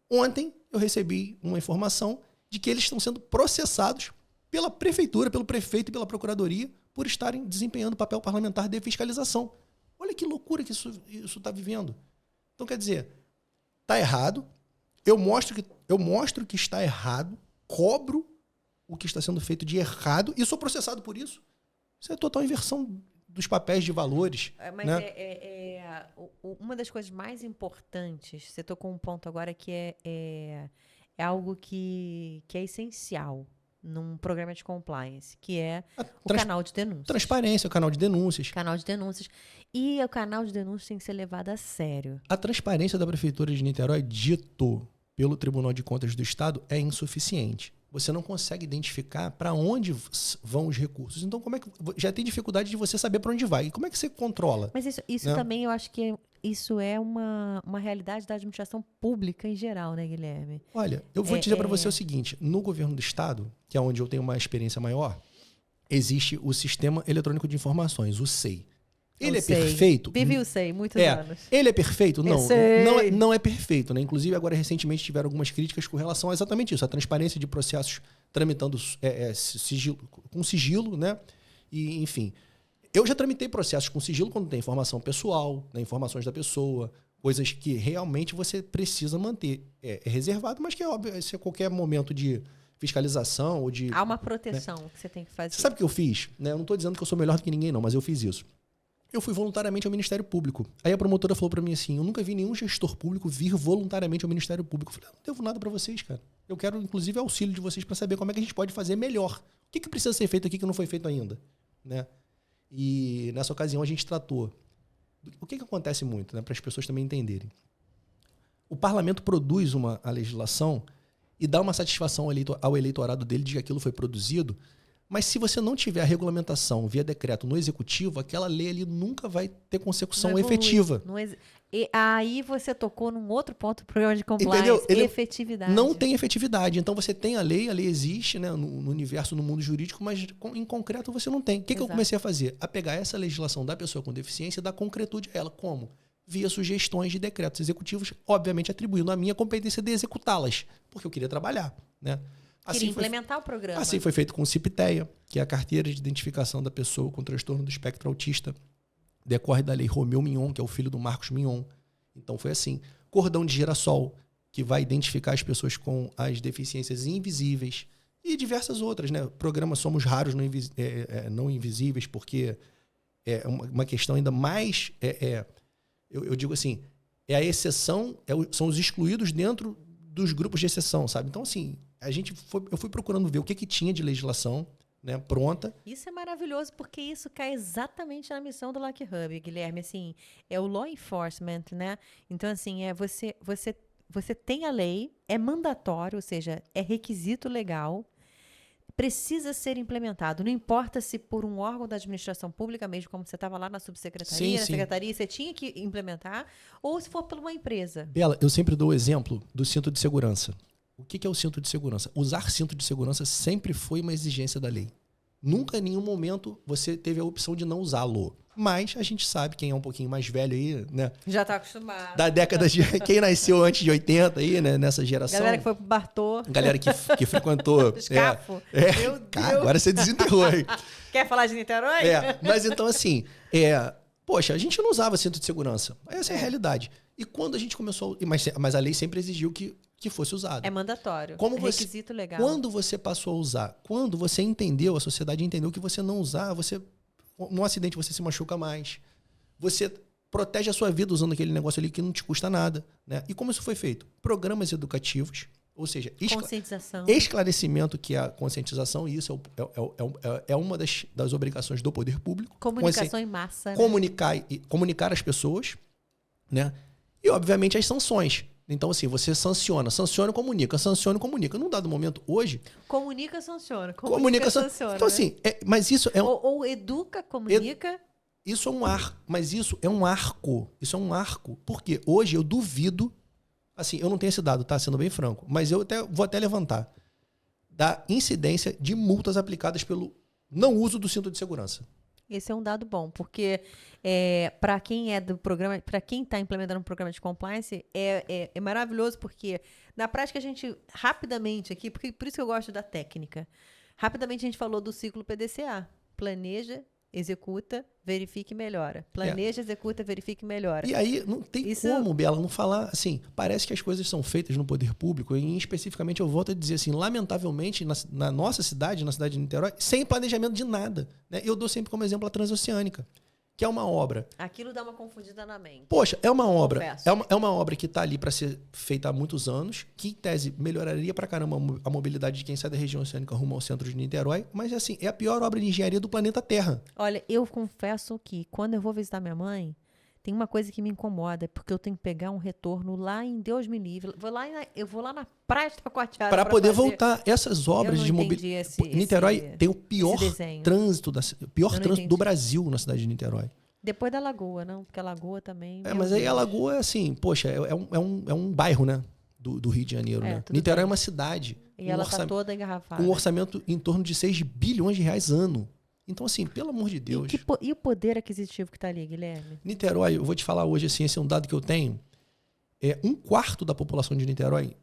ontem, eu recebi uma informação de que eles estão sendo processados pela prefeitura, pelo prefeito e pela procuradoria por estarem desempenhando papel parlamentar de fiscalização. Olha que loucura que isso está vivendo. Então, quer dizer, está errado. Eu mostro que está errado, cobro o que está sendo feito de errado e sou processado por isso. Isso é total inversão dos papéis de valores. Mas né? Uma das coisas mais importantes, você tocou um ponto agora que é algo que é essencial num programa de compliance, que é o canal de denúncias. Transparência, o canal de denúncias. Canal de denúncias. E o canal de denúncias tem que ser levado a sério. A transparência da Prefeitura de Niterói, dito pelo Tribunal de Contas do Estado, é insuficiente. Você não consegue identificar para onde vão os recursos. Então, como é que já tem dificuldade de você saber para onde vai? E como é que você controla? Mas isso né? Também eu acho que isso é uma realidade da administração pública em geral, né, Guilherme? Olha, eu vou dizer para você o seguinte. No governo do Estado, que é onde eu tenho uma experiência maior, existe o Sistema Eletrônico de Informações, o SEI. Ele é perfeito? Vive o SEI, muitos anos. Ele é perfeito? Não, não é perfeito, né? Inclusive, agora recentemente tiveram algumas críticas com relação a exatamente isso, a transparência de processos tramitando com sigilo, né? E, enfim, eu já tramitei processos com sigilo quando tem informação pessoal, né? Informações da pessoa, coisas que realmente você precisa manter. É reservado, mas que é óbvio, se a qualquer momento de fiscalização ou de... Há uma proteção, né, que você tem que fazer. Você sabe o que eu fiz? Né? Eu não estou dizendo que eu sou melhor do que ninguém, não, mas eu fiz isso. Eu fui voluntariamente ao Ministério Público. Aí a promotora falou para mim assim, eu nunca vi nenhum gestor público vir voluntariamente ao Ministério Público. Eu falei, não devo nada para vocês, cara. Eu quero, inclusive, auxílio de vocês para saber como é que a gente pode fazer melhor. O que precisa ser feito aqui que não foi feito ainda? Né? E nessa ocasião a gente tratou. O que acontece muito, né, para as pessoas também entenderem? O parlamento produz a legislação e dá uma satisfação ao eleitorado dele de que aquilo foi produzido. Mas se você não tiver a regulamentação via decreto no executivo, aquela lei ali nunca vai ter consecução efetiva. E aí você tocou num outro ponto do programa de compliance, efetividade. Não tem efetividade. Então você tem a lei existe, né, no universo, no mundo jurídico, mas em concreto você não tem. O que eu comecei a fazer? A pegar essa legislação da pessoa com deficiência e dar concretude a ela. Como? Via sugestões de decretos executivos, obviamente atribuindo a minha competência de executá-las, porque eu queria trabalhar, né? Queria implementar o programa. Assim foi feito com o CIPTEA, que é a carteira de identificação da pessoa com transtorno do espectro autista. Decorre da lei Romeu Mignon, que é o filho do Marcos Mignon. Então foi assim. Cordão de girassol, que vai identificar as pessoas com as deficiências invisíveis. E diversas outras, né? Programa Somos Raros Não Invisíveis, porque é uma questão ainda mais... Eu digo assim, é a exceção, são os excluídos dentro dos grupos de exceção, sabe? Então, assim... eu fui procurando ver o que tinha de legislação, né, pronta. Isso é maravilhoso, porque isso cai exatamente na missão do Lucky Hub, Guilherme. Assim, é o law enforcement, né? Então, assim, você tem a lei, é mandatório, ou seja, é requisito legal, precisa ser implementado. Não importa se por um órgão da administração pública mesmo, como você estava lá na subsecretaria, na secretaria, você tinha que implementar, ou se for por uma empresa. Bela, eu sempre dou o exemplo do cinto de segurança. O que é o cinto de segurança? Usar cinto de segurança sempre foi uma exigência da lei. Nunca em nenhum momento você teve a opção de não usá-lo. Mas a gente sabe, quem é um pouquinho mais velho aí, né? Já está acostumado. Da década de... Quem nasceu antes de 80 aí, né? Nessa geração. Galera que foi pro Bartô. Galera que frequentou... Escafo. Meu Deus. Cara, agora você desenterrou aí. Quer falar de Niterói? Mas então assim... Poxa, a gente não usava cinto de segurança. Essa é a realidade. E quando a gente começou... Mas a lei sempre exigiu que fosse usado. É mandatório. Requisito legal. Quando você passou a usar, quando você entendeu, a sociedade entendeu que você não usar, num acidente você se machuca mais. Você protege a sua vida usando aquele negócio ali que não te custa nada, né? E como isso foi feito? Programas educativos, Ou seja, Conscientização. esclarecimento, que é a conscientização, e isso é uma das obrigações do poder público. Comunicação em massa. Comunicar as pessoas, né? E, obviamente, as sanções. Então, assim, você sanciona e comunica, sanciona e comunica. Num dado momento, hoje... Comunica, sanciona. Sanciona. Então, assim, mas isso é... Ou educa, comunica... Isso é um arco, mas isso é um arco. Isso é um arco. Porque hoje eu duvido... Assim, eu não tenho esse dado, tá? Sendo bem franco. Mas eu vou até levantar. Da incidência de multas aplicadas pelo não uso do cinto de segurança. Esse é um dado bom, porque para quem é do programa, para quem está implementando um programa de compliance, é maravilhoso, porque na prática a gente, rapidamente aqui, por isso que eu gosto da técnica, rapidamente a gente falou do ciclo PDCA. Planeja, executa, verifica e melhora. Planeja, executa, verifica e melhora. E aí não tem como, Bela, não falar assim, parece que as coisas são feitas no poder público, e especificamente eu volto a dizer assim, lamentavelmente, na nossa cidade, na cidade de Niterói, sem planejamento de nada. Né? Eu dou sempre como exemplo a Transoceânica, que é uma obra. Aquilo dá uma confundida na mente. Poxa, é uma obra. É uma obra que está ali para ser feita há muitos anos, que em tese melhoraria para caramba a mobilidade de quem sai da região oceânica rumo ao centro de Niterói, mas assim, é a pior obra de engenharia do planeta Terra. Olha, eu confesso que quando eu vou visitar minha mãe, tem uma coisa que me incomoda, porque eu tenho que pegar um retorno lá em Deus me livre. Eu vou lá na praia de Taquatiara para poder voltar. Essas obras de mobilidade. Niterói tem o pior trânsito do Brasil na cidade de Niterói. Depois da Lagoa, não? Porque a Lagoa também... mas aí a Lagoa é assim, poxa, é um bairro, né? Do Rio de Janeiro, né? Niterói é uma cidade. E ela está toda engarrafada. Um orçamento em torno de 6 bilhões de reais ano. Então, assim, pelo amor de Deus... E o poder aquisitivo que está ali, Guilherme? Niterói, eu vou te falar hoje, assim, esse é um dado que eu tenho. 1/4 da população de Niterói,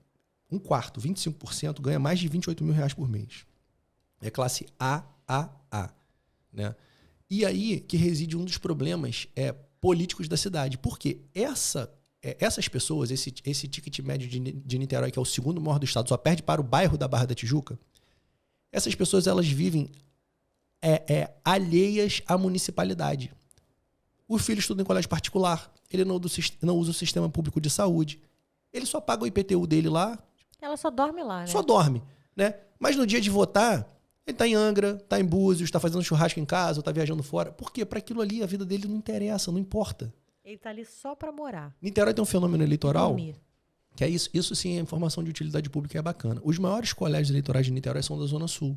25%, ganha mais de 28 mil reais por mês. É classe AAA, né? E aí que reside um dos problemas políticos da cidade. Porque essas pessoas, esse ticket médio de Niterói, que é o segundo maior do estado, só perde para o bairro da Barra da Tijuca, essas pessoas, elas vivem alheias à municipalidade. O filho estuda em colégio particular, ele não usa o sistema público de saúde, ele só paga o IPTU dele lá. Ela só dorme lá, né? Só dorme, né? Mas no dia de votar, ele tá em Angra, tá em Búzios, tá fazendo churrasco em casa, tá viajando fora. Por quê? Para aquilo ali, a vida dele não interessa, não importa. Ele tá ali só para morar. Niterói tem um fenômeno eleitoral, que é isso. Isso sim é informação de utilidade pública, é bacana. Os maiores colégios eleitorais de Niterói são da Zona Sul.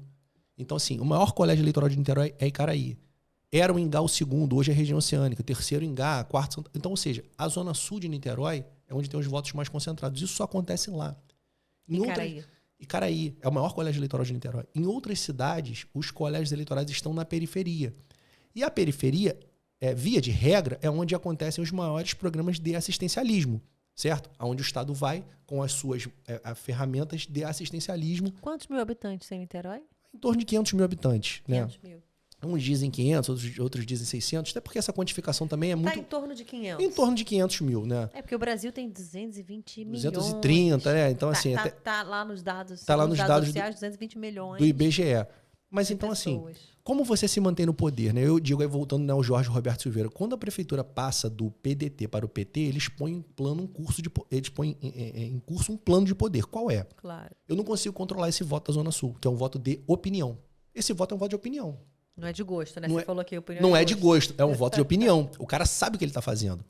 Então, assim, o maior colégio eleitoral de Niterói é Icaraí. Era o Ingá o segundo, hoje é a região oceânica. Terceiro Ingá, quarto Santa... Então, ou seja, a Zona Sul de Niterói é onde tem os votos mais concentrados. Isso só acontece lá. Icaraí é o maior colégio eleitoral de Niterói. Em outras cidades, os colégios eleitorais estão na periferia. E a periferia, via de regra, é onde acontecem os maiores programas de assistencialismo, certo? Onde o Estado vai com as suas ferramentas de assistencialismo. Quantos mil habitantes tem em Niterói? Em torno de 500 mil habitantes. 500 mil. Uns dizem 500, outros dizem 600, até porque essa quantificação também é muito... Está em torno de 500. Em torno de 500 mil, né? Porque o Brasil tem 220 milhões. 230, então assim... Tá lá nos dados. Tá lá nos dados sociais, 220 milhões. Do IBGE. Mas então assim, como você se mantém no poder, né? Eu digo aí, voltando, né, ao Jorge Roberto Silveira, quando a prefeitura passa do PDT para o PT, eles põem em curso um plano de poder. Qual é? Claro. Eu não consigo controlar esse voto da Zona Sul, que é um voto de opinião. Esse voto é um voto de opinião. Não é de gosto, né? Não Você falou que a opinião não é de gosto, é um voto de opinião. O cara sabe o que ele está fazendo.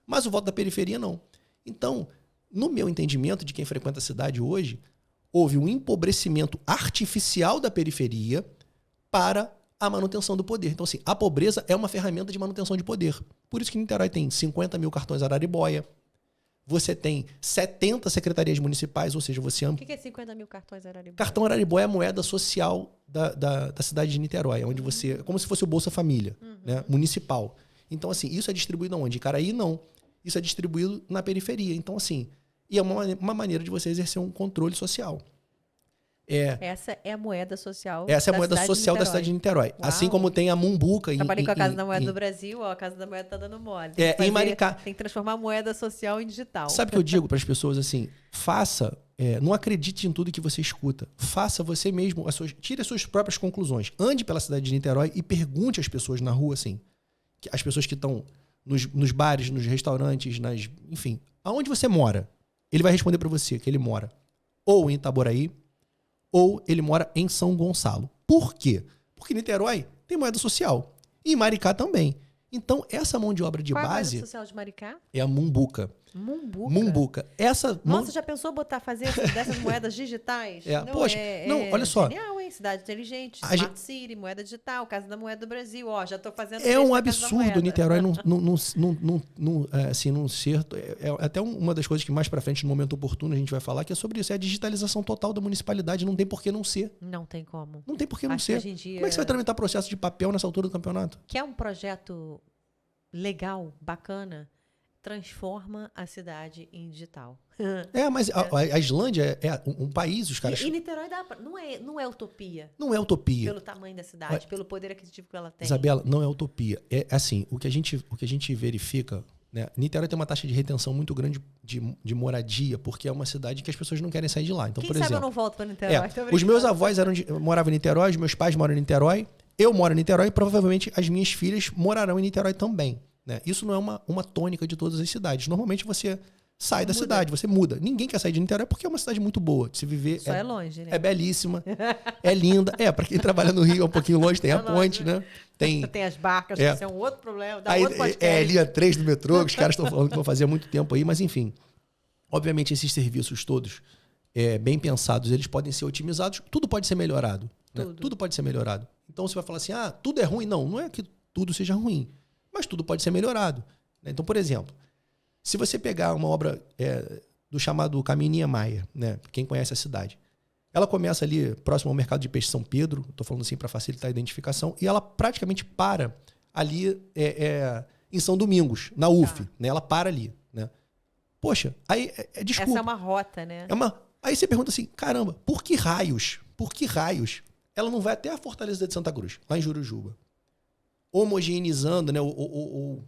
Mas o voto da periferia, não. Então, no meu entendimento de quem frequenta a cidade hoje, houve um empobrecimento artificial da periferia para a manutenção do poder. Então, assim, a pobreza é uma ferramenta de manutenção de poder. Por isso que Niterói tem 50 mil cartões Araribóia. Você tem 70 secretarias municipais, ou seja, você... O que é 50 mil cartões Araribóia? Cartão Araribóia é a moeda social da cidade de Niterói, onde você... Como se fosse o Bolsa Família, né? Municipal. Então, assim, isso é distribuído aonde? Em Icaraí, não. Isso é distribuído na periferia. Então, assim, e é uma maneira de você exercer um controle social. Essa é a moeda social. Essa é a moeda social da cidade de Niterói. Uau. Assim como tem a Mumbuca. Trabalhei com a Casa da Moeda do Brasil, a Casa da Moeda tá dando mole. Em Maricá. Tem que transformar a moeda social em digital. Sabe o que eu digo para as pessoas assim? Faça, não acredite em tudo que você escuta. Faça você mesmo, tire as suas próprias conclusões. Ande pela cidade de Niterói e pergunte às pessoas na rua, assim, as pessoas que estão nos bares, nos restaurantes, enfim, aonde você mora. Ele vai responder para você que ele mora. ou em Itaboraí, ou ele mora em São Gonçalo. Por quê? Porque Niterói tem moeda social. E Maricá também. Então, essa mão de obra de Qual base... é a moeda social de Maricá? É a Mumbuca. Mumbuca. Essa Nossa, já pensou fazer dessas moedas digitais? Olha só. Genial, hein? Cidade inteligente, Smart City, moeda digital, Casa da Moeda do Brasil. Ó, já tô fazendo... É um absurdo Niterói não ser... É até uma das coisas que mais pra frente, no momento oportuno, a gente vai falar, que é sobre isso. É a digitalização total da municipalidade. Não tem por que não ser. Não tem como. Não tem por que não ser. Hoje em dia... Como é que você vai tramitar processo de papel nessa altura do campeonato? Que é um projeto legal, bacana, transforma a cidade em digital. Mas a Islândia é um país, os caras... E Niterói não é utopia. Não é utopia. Pelo tamanho da cidade, pelo poder aquisitivo que ela tem. Isabela, não é utopia. É assim, o que a gente verifica, né? Niterói tem uma taxa de retenção muito grande de moradia, porque é uma cidade que as pessoas não querem sair de lá. Então, Quem por sabe exemplo, eu não volto para Niterói? Os meus avós moravam em Niterói, os meus pais moram em Niterói, eu moro em Niterói e provavelmente as minhas filhas morarão em Niterói também. Né? Isso não é uma tônica de todas as cidades. Normalmente você sai da cidade, você muda. Ninguém quer sair de Niterói porque é uma cidade muito boa de se viver. Só é longe, né? É belíssima, é linda. Pra quem trabalha no Rio é um pouquinho longe, tem a ponte, né? Tem as barcas, isso é um outro problema, dá outro podcast. É a linha 3 do metrô, que os caras estão falando que vão fazer há muito tempo aí, mas enfim. Obviamente esses serviços todos, bem pensados, eles podem ser otimizados, tudo pode ser melhorado. Né? Tudo pode ser melhorado. Então você vai falar assim, tudo é ruim. Não é que tudo seja ruim, mas tudo pode ser melhorado. Né? Então, por exemplo, se você pegar uma obra do chamado Caminho Niemeyer, né? Quem conhece a cidade, ela começa ali próximo ao mercado de peixe São Pedro, estou falando assim para facilitar a identificação, e ela praticamente para ali em São Domingos, na UF. Né? Ela para ali. Né? Poxa, aí desculpa. Essa é uma rota, né? Aí você pergunta assim, caramba, por que raios ela não vai até a Fortaleza de Santa Cruz, lá em Jurujuba? Homogeneizando, né? Ou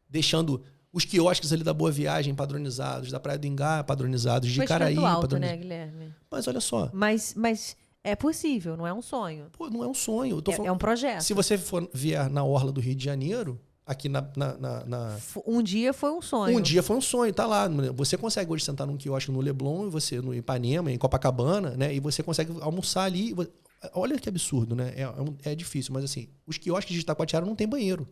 deixando os quiosques ali da Boa Viagem padronizados, da Praia do Ingá padronizados, de Caraí padronizados. Né, Guilherme? Mas olha só. Mas é possível, não é um sonho. Pô, não é um sonho. É um projeto. Se você vier na orla do Rio de Janeiro, aqui Um dia foi um sonho. Um dia foi um sonho, tá lá. Você consegue hoje sentar num quiosque no Leblon, você no Ipanema, em Copacabana, né? E você consegue almoçar ali. Olha que absurdo, né? É difícil, mas assim, os quiosques de Itacoatiara não tem banheiro.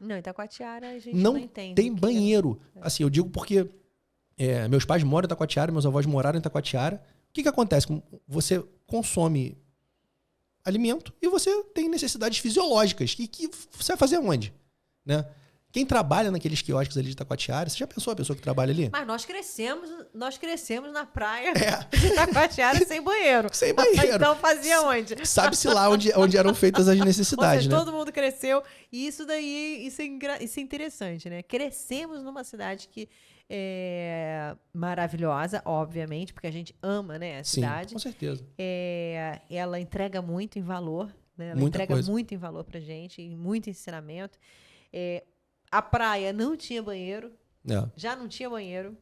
Não, Itacoatiara a gente não entende. Tem banheiro. Assim, eu digo porque meus pais moram em Itacoatiara, meus avós moraram em Itacoatiara. O que acontece? Você consome alimento e você tem necessidades fisiológicas. Que você vai fazer onde? Né? Quem trabalha naqueles quiosques ali de Itacoatiara, você já pensou a pessoa que trabalha ali? Mas nós crescemos na praia de Itacoatiara sem banheiro. Sem banheiro. Então fazia onde? Sabe-se lá onde eram feitas as necessidades, seja, né? Todo mundo cresceu. E isso é interessante, né? Crescemos numa cidade que é maravilhosa, obviamente, porque a gente ama, né, a cidade. Sim, com certeza. Ela entrega muito em valor, né? Ela Muita entrega coisa. muito em valor pra gente, e muito ensinamento. A praia não tinha banheiro, já não tinha banheiro.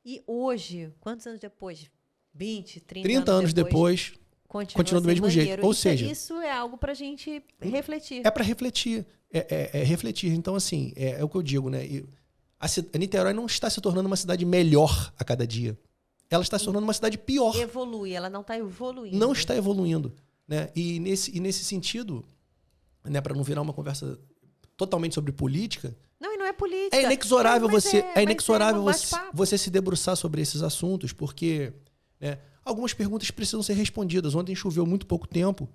E hoje, quantos anos depois? 20, 30 anos depois continua do mesmo jeito. Ou seja, isso é algo pra gente refletir. É para refletir. É refletir. Então, assim, é o que eu digo, né? A Niterói não está se tornando uma cidade melhor a cada dia. Ela está se tornando uma cidade pior. Evolui, ela não está evoluindo. Não está evoluindo. Né? E nesse sentido, né, para não virar uma conversa totalmente sobre política. Não, e não é política. É inexorável mas você se debruçar sobre esses assuntos, porque, né, algumas perguntas precisam ser respondidas. Ontem choveu muito pouco tempo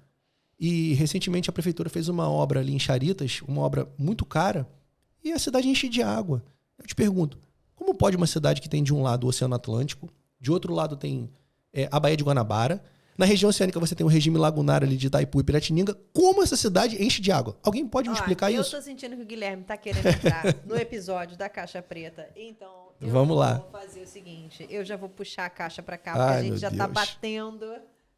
e recentemente a prefeitura fez uma obra ali em Charitas, uma obra muito cara, e a cidade enche de água. Eu te pergunto, como pode uma cidade que tem de um lado o Oceano Atlântico, de outro lado tem a Baía de Guanabara, na região oceânica você tem o regime lagunar ali de Itaipu e Piratininga, como essa cidade enche de água? Alguém pode me explicar isso? Eu tô sentindo que o Guilherme tá querendo entrar no episódio da Caixa Preta, então Vamos lá. Vou fazer o seguinte, eu já vou puxar a caixa pra cá, porque a gente já tá batendo.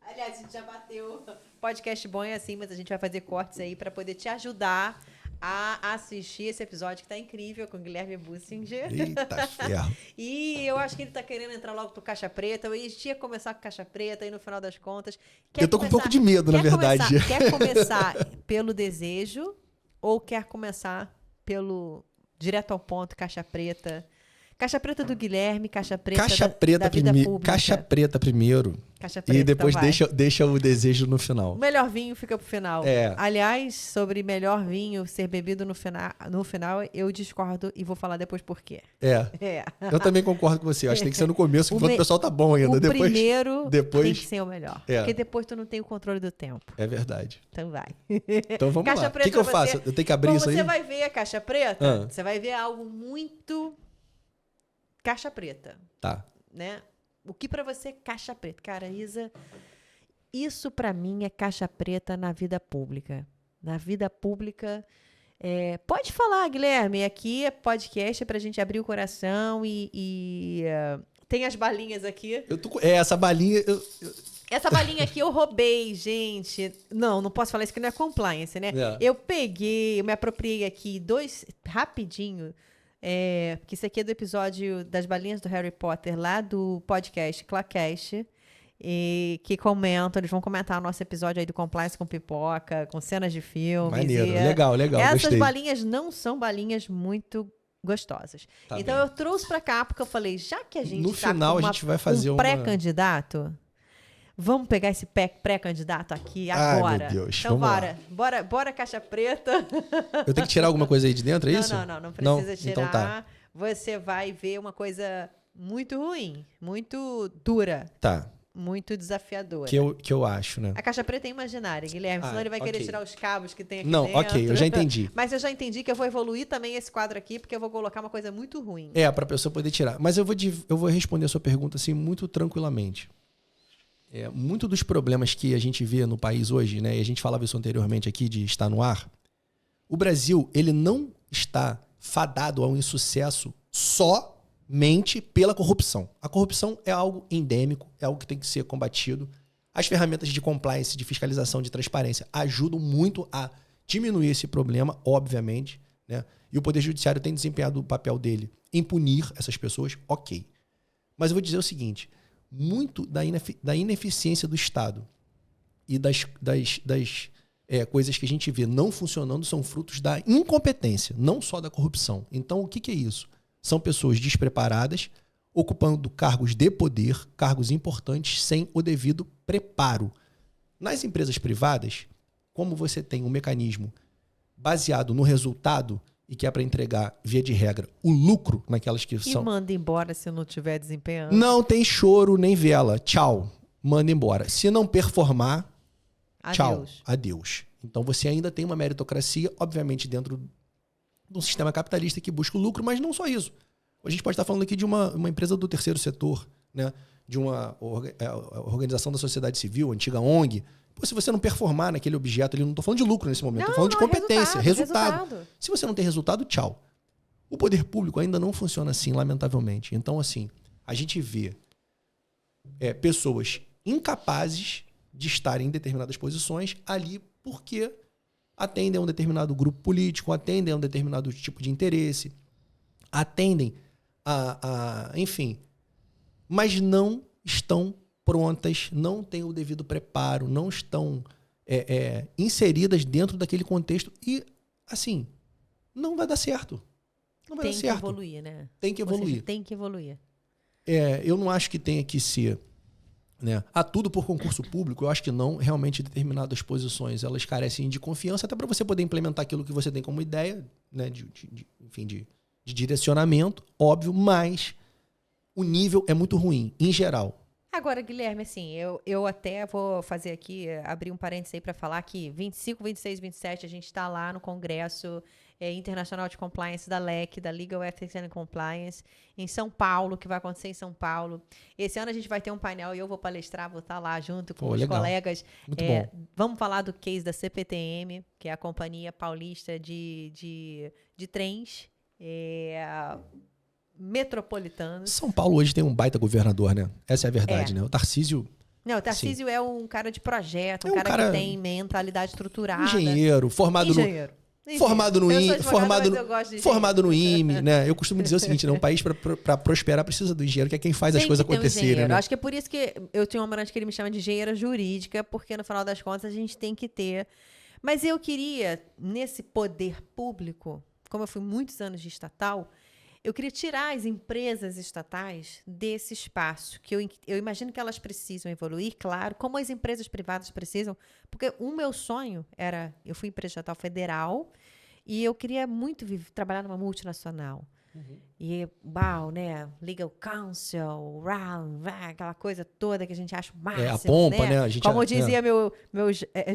Aliás, a gente já bateu. Podcast bom é assim, mas a gente vai fazer cortes aí pra poder te ajudar a assistir esse episódio que tá incrível com o Guilherme Bussinger. Eita ferro. E eu acho que ele tá querendo entrar logo pro Caixa Preta. Eu ia começar com Caixa Preta e no final das contas... Eu tô com um pouco de medo, na verdade. Quer começar pelo desejo ou quer começar pelo direto ao ponto, Caixa Preta? Caixa preta do Guilherme, caixa preta Caixa da preta vida primeiro. pública. Caixa preta primeiro. Caixa preta, E depois então deixa o desejo no final. o melhor vinho fica pro final. É. Aliás, sobre melhor vinho ser bebido no final, eu discordo e vou falar depois por quê. É. Eu também concordo com você. Eu acho que tem que ser no começo, enquanto o pessoal tá bom ainda. O primeiro depois tem que ser o melhor. Porque depois tu não tem o controle do tempo. É verdade. Então vai. Então vamos Caixa lá. O preta que eu pra faço? você. Eu tenho que abrir Bom, isso aí? você vai ver a caixa preta, Ah. você vai ver algo muito caixa preta, Tá. né? O que pra você é caixa preta? Cara, Isa, isso pra mim é caixa preta na vida pública. Na vida pública, pode falar, Guilherme, aqui é podcast pra gente abrir o coração e tem as balinhas aqui. Essa balinha... Essa balinha aqui eu roubei, gente. Não posso falar isso que não é compliance, né? Eu me apropriei aqui rapidinho, porque isso aqui é do episódio das balinhas do Harry Potter, lá do podcast Clacast, que comentam, eles vão comentar o nosso episódio aí do Compliance com pipoca, com cenas de filmes. Maneiro, legal, Essas gostei. balinhas não são balinhas muito gostosas. Tá então bem. eu trouxe pra cá, porque eu falei, já que a gente No tá final com a gente vai fazer um pré-candidato, vamos pegar esse pré-candidato aqui agora. Ai, meu Deus. Então Vamos lá. bora caixa preta. Eu tenho que tirar alguma coisa aí de dentro, é isso? Não precisa tirar. Então tá. Você vai ver uma coisa muito ruim, muito dura, Tá. muito desafiadora. Que eu acho, né? A caixa preta é imaginária, Guilherme, senão ele vai querer ok. tirar os cabos que tem aqui Não, dentro. ok, eu já entendi. Mas eu já entendi que eu vou evoluir também esse quadro aqui, porque eu vou colocar uma coisa muito ruim. Pra pessoa poder tirar. Mas eu vou responder a sua pergunta assim muito tranquilamente. Muito dos problemas que a gente vê no país hoje, né? E a gente falava isso anteriormente aqui de estar no ar. O Brasil, ele não está fadado ao insucesso somente pela corrupção. A corrupção é algo endêmico, é algo que tem que ser combatido. As ferramentas de compliance, de fiscalização, de transparência ajudam muito a diminuir esse problema, obviamente, né? E o Poder Judiciário tem desempenhado o papel dele em punir essas pessoas, ok. Mas eu vou dizer o seguinte, muito da ineficiência do Estado e das coisas que a gente vê não funcionando são frutos da incompetência, não só da corrupção. Então, o que é isso? São pessoas despreparadas, ocupando cargos de poder, cargos importantes, sem o devido preparo. Nas empresas privadas, como você tem um mecanismo baseado no resultado e que é para entregar, via de regra, o lucro naquelas que são... E manda embora se não estiver desempenhando. Não tem choro nem vela. Tchau. Manda embora. Se não performar, tchau. Adeus. Então você ainda tem uma meritocracia, obviamente, dentro de um sistema capitalista que busca o lucro, mas não só isso. A gente pode estar falando aqui de uma empresa do terceiro setor, né? De uma organização da sociedade civil, antiga ONG. Pô, se você não performar naquele objeto ali, não estou falando de lucro nesse momento, estou falando de competência, resultado. Se você não tem resultado, tchau. O poder público ainda não funciona assim, lamentavelmente. Então, assim, a gente vê pessoas incapazes de estarem em determinadas posições ali porque atendem a um determinado grupo político, atendem a um determinado tipo de interesse, atendem enfim, mas não estão prontas, não têm o devido preparo, não estão inseridas dentro daquele contexto e, assim, não vai dar certo. Não vai dar certo. Tem que evoluir, né? Tem que evoluir. Ou seja, tem que evoluir. Eu não acho que tenha que ser, né, tudo por concurso público. Eu acho que não. Realmente, determinadas posições, elas carecem de confiança, até para você poder implementar aquilo que você tem como ideia, né, enfim, de direcionamento, óbvio, mas o nível é muito ruim, em geral. Agora, Guilherme, assim, eu até vou fazer aqui, abrir um parênteses aí para falar que 25, 26, 27, a gente está lá no Congresso Internacional de Compliance da LEC, da Legal Ethics and Compliance, em São Paulo, que vai acontecer em São Paulo. Esse ano a gente vai ter um painel e eu vou palestrar, vou estar lá junto com os legal. colegas. Muito bom. Vamos falar do case da CPTM, que é a Companhia Paulista de Trens Metropolitanos. São Paulo hoje tem um baita governador, né? Essa é a verdade, né? O Tarcísio... Não, o Tarcísio é um cara de projeto, um cara que tem mentalidade estruturada. Engenheiro, formado no IME, né? Eu costumo dizer o seguinte, né? Um país para prosperar precisa do engenheiro, que é quem faz as coisas acontecerem, né? Acho que é por isso que eu tenho um amante que ele me chama de engenheira jurídica, porque no final das contas a gente tem que ter. Mas eu queria, nesse poder público, como eu fui muitos anos de estatal, eu queria tirar as empresas estatais desse espaço, que eu imagino que elas precisam evoluir, claro, como as empresas privadas precisam, porque o meu sonho era, eu fui empresa estatal federal e eu queria muito trabalhar numa multinacional. E, uau, né? Legal Counsel, aquela coisa toda que a gente acha o máximo, a pompa, né? A gente, como dizia meu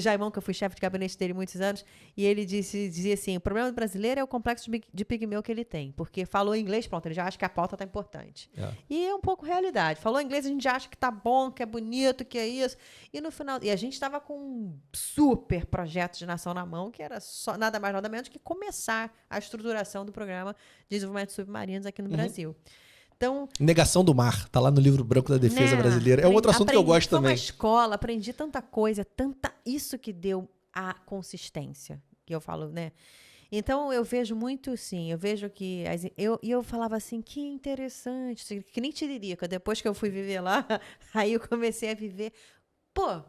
Jaimão, que eu fui chefe de gabinete dele muitos anos, e ele dizia assim, o problema do brasileiro é o complexo de pigmeu que ele tem, porque falou inglês, pronto, ele já acha que a pauta tá importante. E é um pouco realidade. Falou inglês, a gente já acha que tá bom, que é bonito, que é isso. E no final, e a gente estava com um super projeto de nação na mão, que era só nada mais nada menos que começar a estruturação do programa de desenvolvimento submarinos aqui no Brasil. Então, negação do mar, tá lá no livro branco da defesa brasileira. É um outro assunto que eu gosto também. Foi uma escola, aprendi tanta coisa, isso que deu a consistência, que eu falo, né? Então, eu vejo muito, sim, eu vejo que... eu falava assim, que interessante, que nem Tiririca. Depois que eu fui viver lá, aí eu comecei a viver... Pô,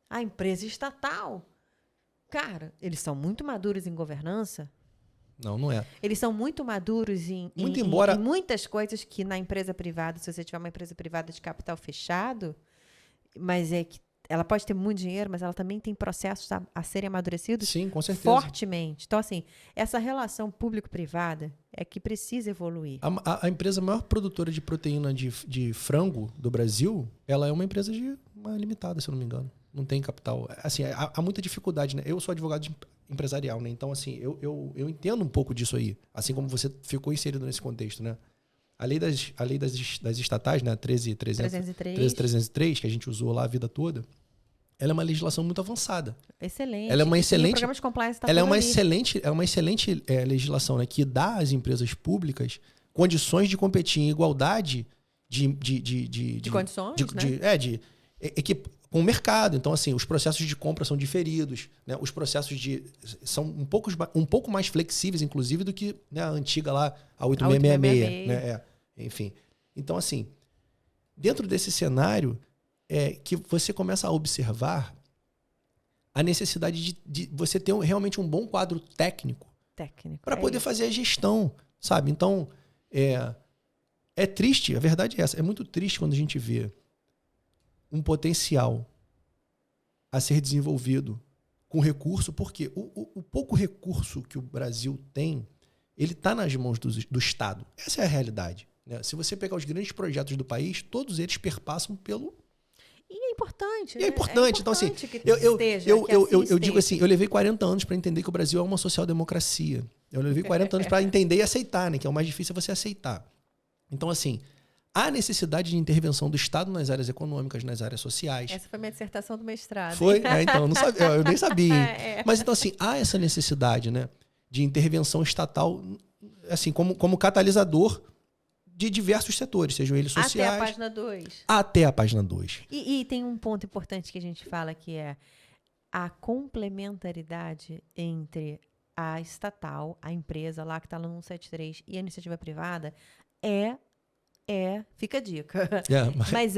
a empresa estatal, cara, eles são muito maduros em governança. Não é. Eles são muito maduros em muitas coisas que na empresa privada, se você tiver uma empresa privada de capital fechado, mas é que ela pode ter muito dinheiro, mas ela também tem processos a serem amadurecidos. Sim, com certeza. Fortemente. Então, assim, essa relação público-privada é que precisa evoluir. A empresa maior produtora de proteína de frango do Brasil, ela é uma empresa uma limitada, se eu não me engano. Não tem capital. Assim, há muita dificuldade, né? Eu sou advogado empresarial, né? Então, assim, eu entendo um pouco disso aí. Assim como você ficou inserido nesse contexto, né? A lei das estatais, né? 13.303, que a gente usou lá a vida toda, ela é uma legislação muito avançada. Excelente. Ela é uma excelente. Programa de compliance ela é uma excelente legislação, né? Que dá às empresas públicas condições de competir em igualdade de condições, com o mercado. Então, assim, os processos de compra são diferidos, né? Os processos são um pouco mais flexíveis, inclusive, do que, né, a antiga lá, a 8666. Né? Enfim. Então, assim, dentro desse cenário, que você começa a observar a necessidade de você ter realmente um bom quadro técnico para poder fazer a gestão, sabe? Então, é triste, a verdade é essa, é muito triste quando a gente vê um potencial a ser desenvolvido com recurso, porque o pouco recurso que o Brasil tem, ele está nas mãos do Estado. Essa é a realidade, né? Se você pegar os grandes projetos do país, todos eles perpassam pelo... E é importante, né? É importante. Então, assim, eu digo assim, eu levei 40 anos para entender que o Brasil é uma social-democracia. Eu levei 40 anos para entender e aceitar, né? Que é o mais difícil você aceitar. Então, assim, há necessidade de intervenção do Estado nas áreas econômicas, nas áreas sociais. Essa foi minha dissertação do mestrado. Foi? Então, eu nem sabia. Mas, então, assim, há essa necessidade, né, de intervenção estatal, assim, como catalisador de diversos setores, sejam eles sociais. Até a página 2. Até a página 2. E tem um ponto importante que a gente fala, que é a complementaridade entre a estatal, a empresa lá que está no 173 e a iniciativa privada fica a dica. Mas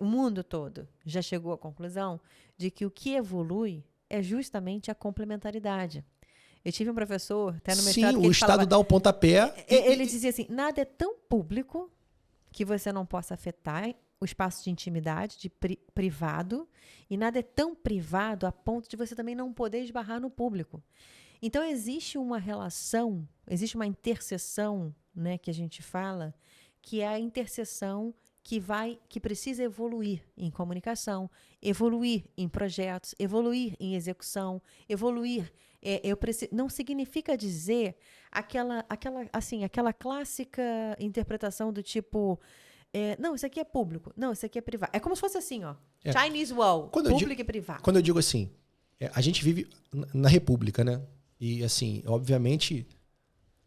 o mundo todo já chegou à conclusão de que o que evolui é justamente a complementaridade. Eu tive um professor, até no mestrado, que o Estado falava, dá o pontapé. Ele dizia assim, nada é tão público que você não possa afetar o espaço de intimidade, de privado, e nada é tão privado a ponto de você também não poder esbarrar no público. Então, existe uma relação, existe uma interseção, né, que a gente fala, que é a interseção que precisa evoluir em comunicação, evoluir em projetos, evoluir em execução, evoluir. Não significa dizer aquela clássica interpretação do tipo, não, isso aqui é público, não, isso aqui é privado. É como se fosse assim, ó, Chinese Wall, público e privado. Quando eu digo assim, a gente vive na República, né? E, assim, obviamente,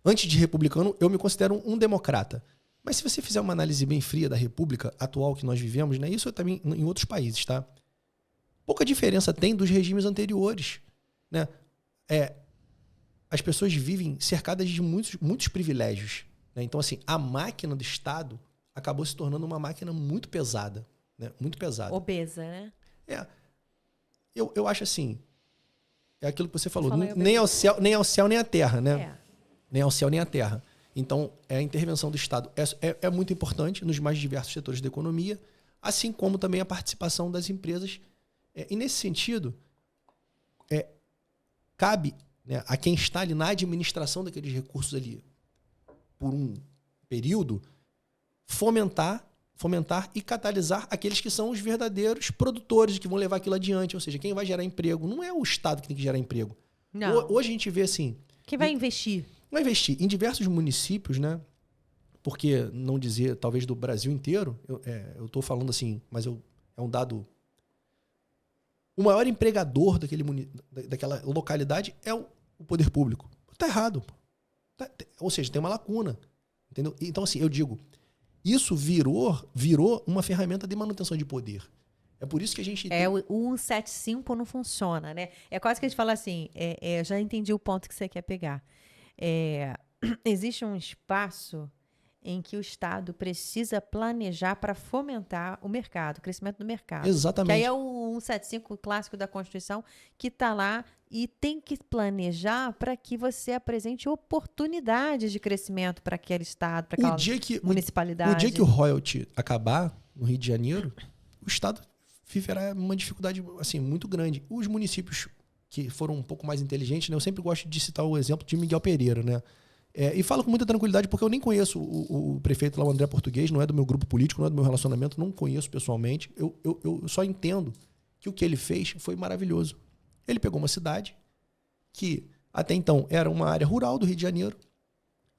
antes de republicano, eu me considero um democrata. Mas se você fizer uma análise bem fria da República atual que nós vivemos, né, isso também em outros países, tá? Pouca diferença tem dos regimes anteriores, né? As pessoas vivem cercadas de muitos privilégios, né? Então, assim, a máquina do Estado acabou se tornando uma máquina muito pesada, né? Muito pesada. Obesa, né? Eu acho assim, é aquilo que você falou, nem ao céu nem à terra, né? Nem ao céu nem à terra. Então, a intervenção do Estado é muito importante nos mais diversos setores da economia, assim como também a participação das empresas. E nesse sentido, cabe, né, a quem está ali na administração daqueles recursos ali por um período, fomentar e catalisar aqueles que são os verdadeiros produtores que vão levar aquilo adiante. Ou seja, quem vai gerar emprego. Não é o Estado que tem que gerar emprego. Não. Hoje a gente vê assim... Quem vai investir? Vai investir em diversos municípios, né? Porque não dizer, talvez, do Brasil inteiro. Eu estou falando assim, mas é um dado... O maior empregador daquela localidade é o poder público. Está errado. Ou seja, tem uma lacuna. Entendeu? Então, assim, eu digo... Isso virou uma ferramenta de manutenção de poder. É por isso que a gente... O 175 não funciona, né? É quase que a gente fala assim, eu já entendi o ponto que você quer pegar. Existe um espaço em que o Estado precisa planejar para fomentar o mercado, o crescimento do mercado. Exatamente. Que aí é o 175 clássico da Constituição, que está lá e tem que planejar para que você apresente oportunidades de crescimento para aquele Estado, para aquela municipalidade. O dia que o royalty acabar no Rio de Janeiro, o Estado viverá uma dificuldade assim, muito grande. Os municípios que foram um pouco mais inteligentes, né? Eu sempre gosto de citar o exemplo de Miguel Pereira, né? E falo com muita tranquilidade porque eu nem conheço o prefeito lá, o André Português, não é do meu grupo político, não é do meu relacionamento, não conheço pessoalmente. Eu só entendo que o que ele fez foi maravilhoso. Ele pegou uma cidade que até então era uma área rural do Rio de Janeiro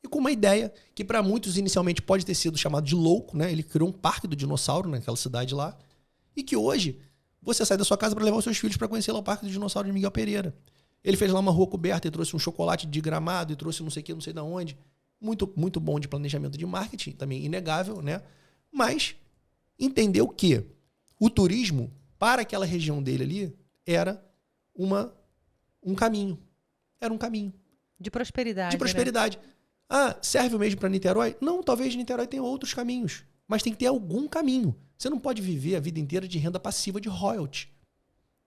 e com uma ideia que para muitos inicialmente pode ter sido chamado de louco, né? Ele criou um parque do dinossauro naquela cidade lá e que hoje você sai da sua casa para levar os seus filhos para conhecer lá o parque do dinossauro de Miguel Pereira. Ele fez lá uma rua coberta e trouxe um chocolate de Gramado e trouxe não sei o que, não sei de onde. Muito, muito bom de planejamento de marketing, também inegável, né? Mas entendeu que o turismo para aquela região dele ali era um caminho. Era um caminho. De prosperidade. De prosperidade. Né? Ah, serve mesmo para Niterói? Não, talvez Niterói tenha outros caminhos. Mas tem que ter algum caminho. Você não pode viver a vida inteira de renda passiva de royalty.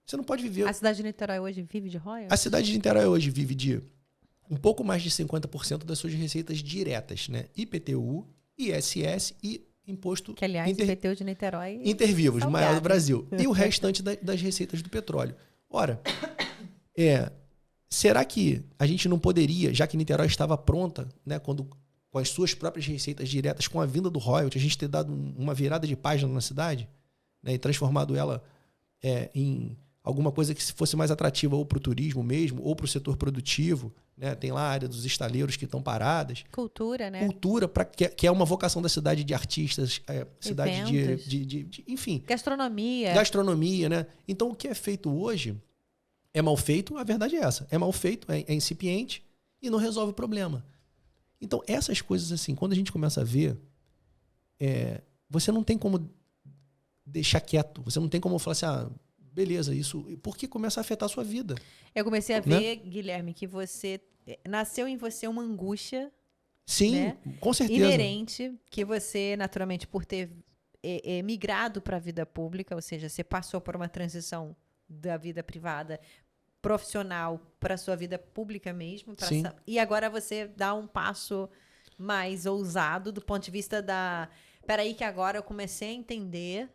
Você não pode viver... A cidade de Niterói hoje vive de royalty? A cidade de Niterói hoje vive de um pouco mais de 50% das suas receitas diretas, né? IPTU, ISS e imposto... Que, aliás, IPTU de Niterói... Intervivos, salgado, maior do Brasil. E o restante das receitas do petróleo. Ora, será que a gente não poderia, já que Niterói estava pronta, né, com as suas próprias receitas diretas, com a vinda do royalty, a gente ter dado uma virada de página na cidade, né, e transformado ela em alguma coisa que fosse mais atrativa ou para o turismo mesmo, ou para o setor produtivo, né? Tem lá a área dos estaleiros que estão paradas. Cultura, né? Cultura, que é uma vocação da cidade de artistas, cidade de enfim. Gastronomia, né? Então, o que é feito hoje é mal feito, a verdade é essa. É mal feito, é incipiente e não resolve o problema. Então, essas coisas assim, quando a gente começa a ver, você não tem como deixar quieto, você não tem como falar assim, beleza, isso... Porque começa a afetar a sua vida. Eu comecei a ver, Guilherme, que nasceu em você uma angústia. Sim, né? Com certeza. Inerente, que você, naturalmente, por ter migrado para a vida pública, ou seja, você passou por uma transição da vida privada profissional para a sua vida pública mesmo. E agora você dá um passo mais ousado do ponto de vista da... Peraí que agora eu comecei a entender...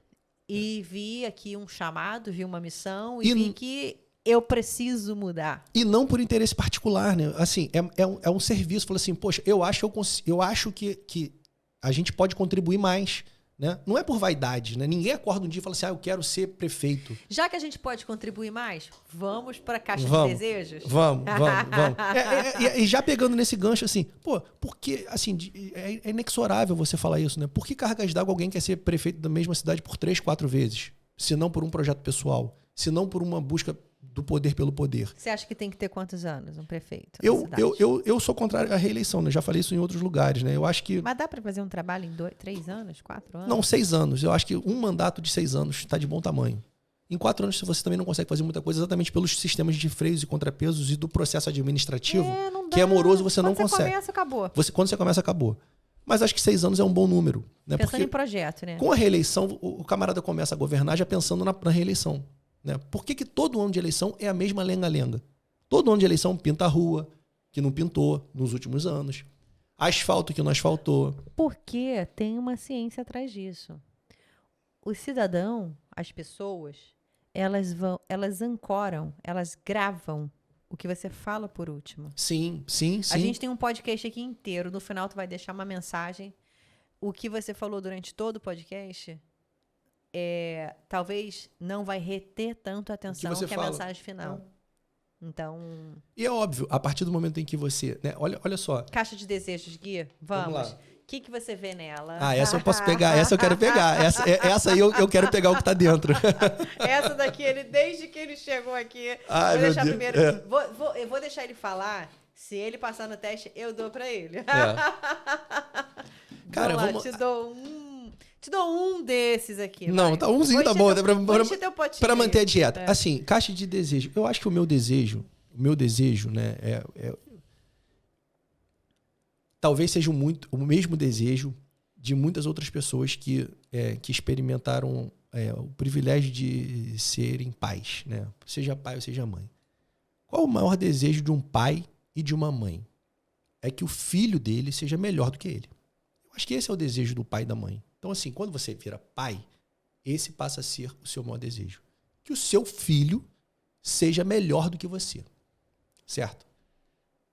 E vi aqui um chamado, vi uma missão e vi que eu preciso mudar. E não por interesse particular, né? Assim, é um serviço. Fala assim, poxa, eu acho que a gente pode contribuir mais, né? Não é por vaidade, né? Ninguém acorda um dia e fala assim, eu quero ser prefeito. Já que a gente pode contribuir mais, vamos para a caixa de desejos? Vamos. E já pegando nesse gancho, assim, porque, assim, é inexorável você falar isso, né? Por que cargas d'água alguém quer ser prefeito da mesma cidade por 3, 4 vezes? Se não por um projeto pessoal, se não por uma busca do poder pelo poder. Você acha que tem que ter quantos anos um prefeito? Eu sou contrário à reeleição, né? Já falei isso em outros lugares, né? Eu acho que... Mas dá para fazer um trabalho em 3 anos, 4 anos? Não, 6 anos. Eu acho que um mandato de 6 anos está de bom tamanho. Em 4 anos você também não consegue fazer muita coisa, exatamente pelos sistemas de freios e contrapesos e do processo administrativo, que é moroso, você não consegue. Quando você começa, acabou. Quando você começa, acabou. Mas acho que 6 anos é um bom número. Né? Pensando em projeto, né? Com a reeleição, o camarada começa a governar já pensando na reeleição. Né? Por que todo ano de eleição é a mesma lenga-lenga? Todo ano de eleição pinta a rua, que não pintou nos últimos anos. asfalto que não asfaltou. Porque tem uma ciência atrás disso. O cidadão, as pessoas, elas ancoram, elas gravam o que você fala por último. Sim, sim, sim. A gente tem um podcast aqui inteiro, no final tu vai deixar uma mensagem. O que você falou durante todo o podcast, talvez não vai reter tanto a atenção que a mensagem final. Então... E é óbvio, a partir do momento em que você... Né, olha só. Caixa de desejos, Gui, vamos lá. O que você vê nela? Essa eu posso pegar, essa eu quero pegar. Essa aí eu quero pegar o que tá dentro. Essa daqui, desde que ele chegou aqui... Ai, vou deixar Deus. primeiro... Eu vou deixar ele falar. Se ele passar no teste, eu dou pra ele. Cara, vamos lá, te dou um desses aqui. Não, tá umzinho, tá bom. Pra manter a dieta. É. Assim, caixa de desejo. Eu acho que o meu desejo, né, talvez seja o mesmo desejo de muitas outras pessoas que experimentaram o privilégio de serem pais, né? Seja pai ou seja mãe. Qual o maior desejo de um pai e de uma mãe? É que o filho dele seja melhor do que ele. Eu acho que esse é o desejo do pai e da mãe. Então, assim, quando você vira pai, esse passa a ser o seu maior desejo. Que o seu filho seja melhor do que você. Certo?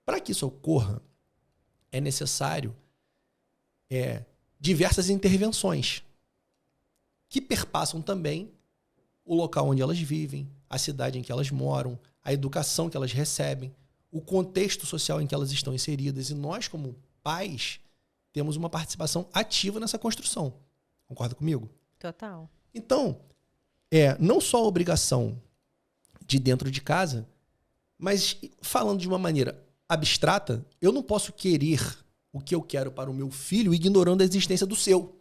Para que isso ocorra, é necessário diversas intervenções que perpassam também o local onde elas vivem, a cidade em que elas moram, a educação que elas recebem, o contexto social em que elas estão inseridas. E nós, como pais, temos uma participação ativa nessa construção. Concorda comigo? Total. Então, não só a obrigação de dentro de casa, mas falando de uma maneira abstrata, eu não posso querer o que eu quero para o meu filho ignorando a existência do seu.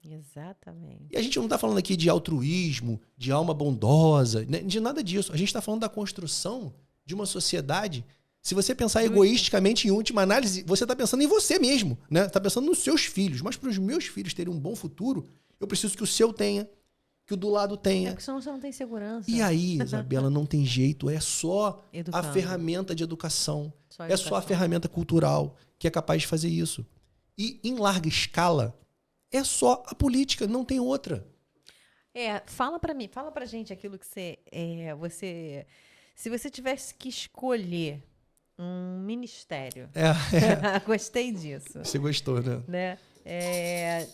Exatamente. E a gente não está falando aqui de altruísmo, de alma bondosa, de nada disso. A gente está falando da construção de uma sociedade. Se você pensar egoisticamente, em última análise, você está pensando em você mesmo, né? Está pensando nos seus filhos. Mas para os meus filhos terem um bom futuro, eu preciso que o seu tenha, que o do lado tenha. Porque senão você não tem segurança. E aí, Isabela, não tem jeito. É só Educando. A ferramenta de educação. Só É só a ferramenta cultural que é capaz de fazer isso. E em larga escala, é só a política, não tem outra. Fala pra mim, fala pra gente aquilo que você... Se você tivesse que escolher um ministério. Gostei disso. Você gostou, né?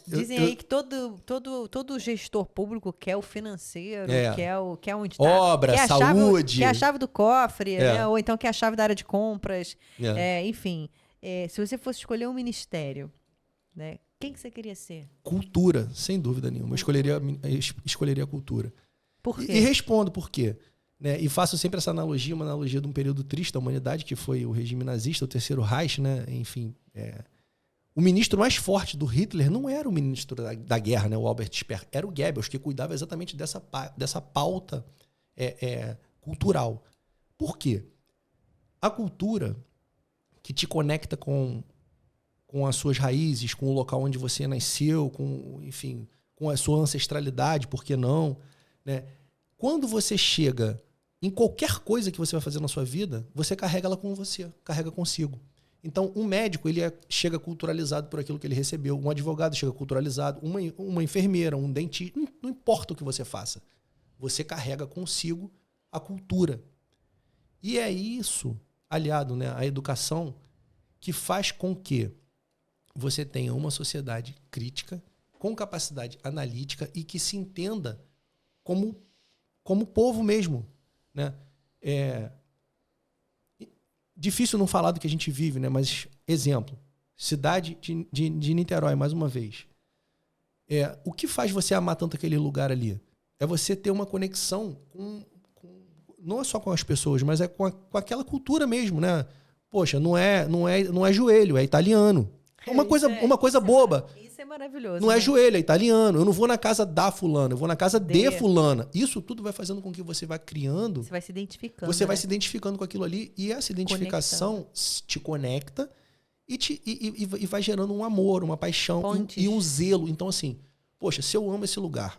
Dizem aí que todo gestor público quer o financeiro, quer onde está. Obra, saúde. Quer a chave do cofre, né? Ou então quer a chave da área de compras. Enfim, se você fosse escolher um ministério, né? Quem que você queria ser? Cultura, sem dúvida nenhuma. Eu escolheria a cultura. Por quê? E respondo por quê. Né? E faço sempre essa analogia, uma analogia de um período triste da humanidade, que foi o regime nazista, o Terceiro Reich, né? Enfim, o ministro mais forte do Hitler não era o ministro da guerra, né? O Albert Speer, era o Goebbels, que cuidava exatamente dessa pauta cultural. Por quê? A cultura que te conecta com as suas raízes, com o local onde você nasceu, enfim, com a sua ancestralidade, por que não? Né? Quando você chega em qualquer coisa que você vai fazer na sua vida, você carrega ela com você, carrega consigo. Então, um médico, ele chega culturalizado por aquilo que ele recebeu. Um advogado chega culturalizado. Uma enfermeira, um dentista. Não importa o que você faça. Você carrega consigo a cultura. E é isso, aliado, né, à educação, que faz com que você tenha uma sociedade crítica, com capacidade analítica e que se entenda como povo mesmo. Né? Difícil não falar do que a gente vive, né? Mas, exemplo, cidade de Niterói, mais uma vez. O que faz você amar tanto aquele lugar ali? É você ter uma conexão não só com as pessoas, mas com aquela cultura mesmo, né? Poxa, não é joelho, é italiano. Uma coisa boba. Isso é maravilhoso. Não é joelho, é italiano. Eu não vou na casa da fulana, eu vou na casa de fulana. Isso tudo vai fazendo com que você vá criando. Você vai se identificando. Você vai se identificando com aquilo ali. E essa identificação te conecta e vai gerando um amor, uma paixão e um zelo. Então, assim, poxa, se eu amo esse lugar,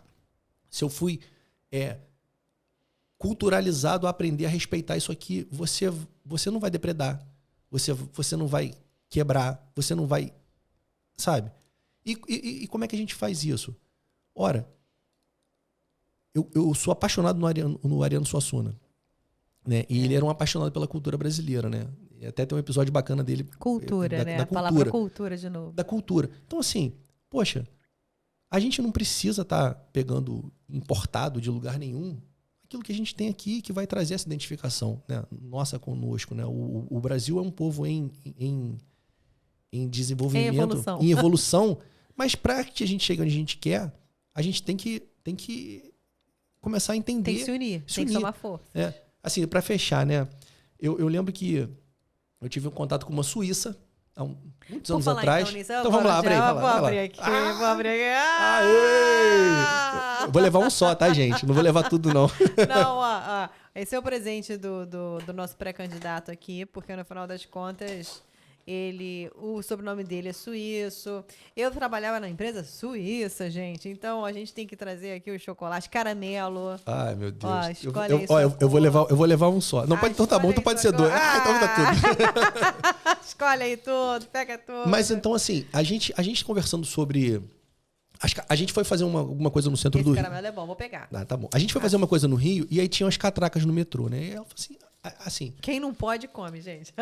se eu fui culturalizado a aprender a respeitar isso aqui, você não vai depredar. você não vai quebrar, você não vai... Sabe? E como é que a gente faz isso? Ora, eu sou apaixonado no Ariano Suassuna, né? E ele era um apaixonado pela cultura brasileira, né? E até tem um episódio bacana dele. Cultura, né? A palavra cultura de novo. Da cultura. Então, assim, poxa, a gente não precisa estar pegando importado de lugar nenhum aquilo que a gente tem aqui que vai trazer essa identificação, né? Nossa conosco, né? O Brasil é um povo em desenvolvimento, em evolução, mas para que a gente chegue onde a gente quer, a gente tem que começar a entender. Tem que se unir, tem que somar força. Assim, para fechar, né? Eu lembro que eu tive um contato com uma suíça há muitos anos atrás. Então vamos lá, abre aí. Vou abrir aqui. Eu vou levar um só, tá, gente? Não vou levar tudo, não. Não, ó. Esse é o presente do nosso pré-candidato aqui, porque no final das contas... o sobrenome dele é suíço. Eu trabalhava na empresa suíça, gente. Então, a gente tem que trazer aqui o chocolate caramelo. Ai, meu Deus. Ó, eu vou levar um só. Não, então tá bom, então pode ser dois. Então tá tudo. Escolhe aí tudo, pega tudo. Mas então, assim, a gente conversando sobre... A gente foi fazer alguma coisa no centro do Rio. Esse caramelo é bom, vou pegar. Tá bom. A gente foi fazer uma coisa no Rio e aí tinha umas catracas no metrô, né? E ela falou assim... Quem não pode, come, gente.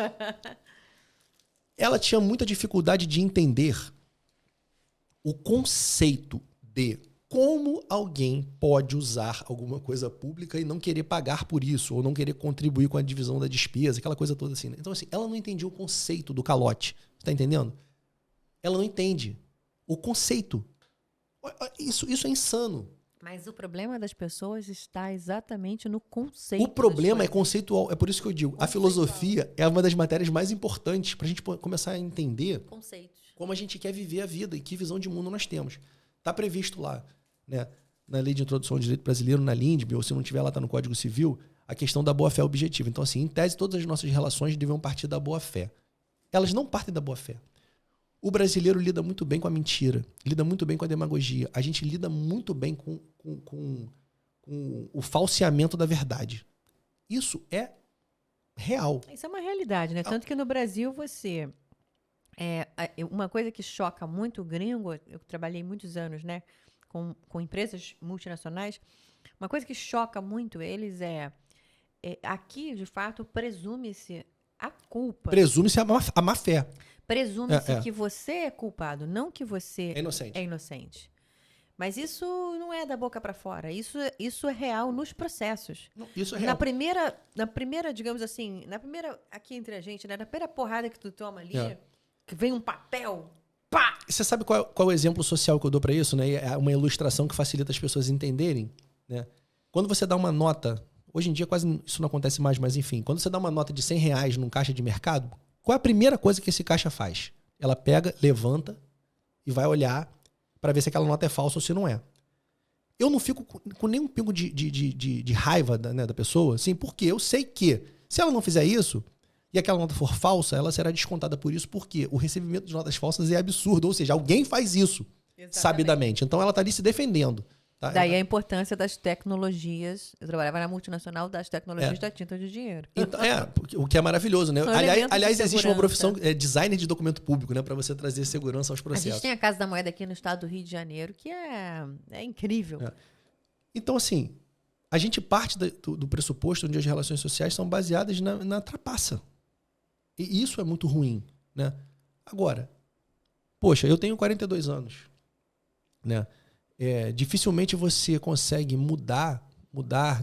Ela tinha muita dificuldade de entender o conceito de como alguém pode usar alguma coisa pública e não querer pagar por isso, ou não querer contribuir com a divisão da despesa, aquela coisa toda assim, né? Então, assim, ela não entendia o conceito do calote. Você tá entendendo? Ela não entende o conceito. Isso é insano. Mas o problema das pessoas está exatamente no conceito. O problema é conceitual. É por isso que eu digo, a filosofia é uma das matérias mais importantes para a gente começar a entender como a gente quer viver a vida e que visão de mundo nós temos. Está previsto lá, né, na Lei de Introdução ao Direito Brasileiro, na LINDB, ou se não tiver lá, está no Código Civil, a questão da boa-fé objetiva. Então, assim, em tese, todas as nossas relações devem partir da boa-fé. Elas não partem da boa-fé. O brasileiro lida muito bem com a mentira, lida muito bem com a demagogia. A gente lida muito bem com o falseamento da verdade. Isso é real. Isso é uma realidade, né? Tanto que no Brasil você... uma coisa que choca muito o gringo, eu trabalhei muitos anos, né, com empresas multinacionais, uma coisa que choca muito eles aqui, de fato, presume-se a culpa. Presume-se a má-fé. Presume-se que você é culpado, não que você é inocente. Mas isso não é da boca para fora. Isso é real nos processos. Não, isso é real. Na primeira, digamos assim, aqui entre a gente, né, na primeira porrada que tu toma ali, que vem um papel, pá! Você sabe qual é o exemplo social que eu dou para isso, né? É uma ilustração que facilita as pessoas entenderem, né? Quando você dá uma nota, hoje em dia quase isso não acontece mais, mas enfim, quando você dá uma nota de R$100 num caixa de mercado, qual é a primeira coisa que esse caixa faz? Ela pega, levanta e vai olhar para ver se aquela nota é falsa ou se não é. Eu não fico com nenhum pingo de raiva da pessoa, assim, porque eu sei que se ela não fizer isso e aquela nota for falsa, ela será descontada por isso, porque o recebimento de notas falsas é absurdo. Ou seja, alguém faz isso sabidamente. Então ela está ali se defendendo. Tá? Daí a importância das tecnologias. Eu trabalhava na multinacional das tecnologias da tinta de dinheiro. Então, o que é maravilhoso, né? Aliás, existe uma profissão, designer de documento público, né? Para você trazer segurança aos processos. A gente tem a Casa da Moeda aqui no estado do Rio de Janeiro, que é incrível. Então, assim, a gente parte do pressuposto onde as relações sociais são baseadas na trapaça. E isso é muito ruim, né? Agora, poxa, eu tenho 42 anos, né? Dificilmente você consegue mudar,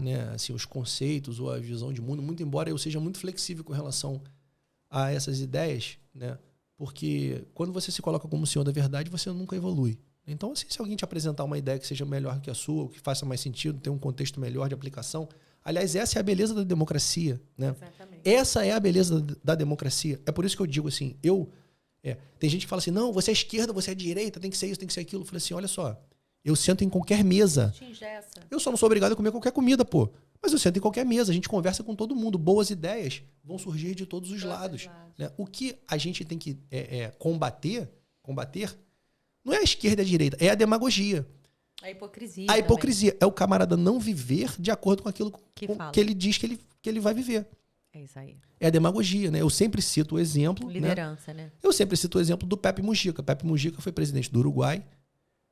né, assim, os conceitos ou a visão de mundo, muito embora eu seja muito flexível com relação a essas ideias, né? Porque quando você se coloca como senhor da verdade, você nunca evolui. Então, assim, se alguém te apresentar uma ideia que seja melhor que a sua, ou que faça mais sentido, tenha um contexto melhor de aplicação, aliás, essa é a beleza da democracia, né? Exatamente. Essa é a beleza da democracia. É por isso que eu digo assim, tem gente que fala assim, não, você é esquerda, você é direita, tem que ser isso, tem que ser aquilo. Eu falei assim, olha só, eu sento em qualquer mesa. Eu só não sou obrigado a comer qualquer comida, pô. Mas eu sento em qualquer mesa, a gente conversa com todo mundo. Boas ideias vão surgir de todos os lados. Né? O que a gente tem que combater não é a esquerda e a direita, é a demagogia. A hipocrisia. A hipocrisia é o camarada não viver de acordo com aquilo que ele diz que ele vai viver. É isso aí. É a demagogia, né? Eu sempre cito o exemplo... Liderança, né? Eu sempre cito o exemplo do Pepe Mujica. Pepe Mujica foi presidente do Uruguai.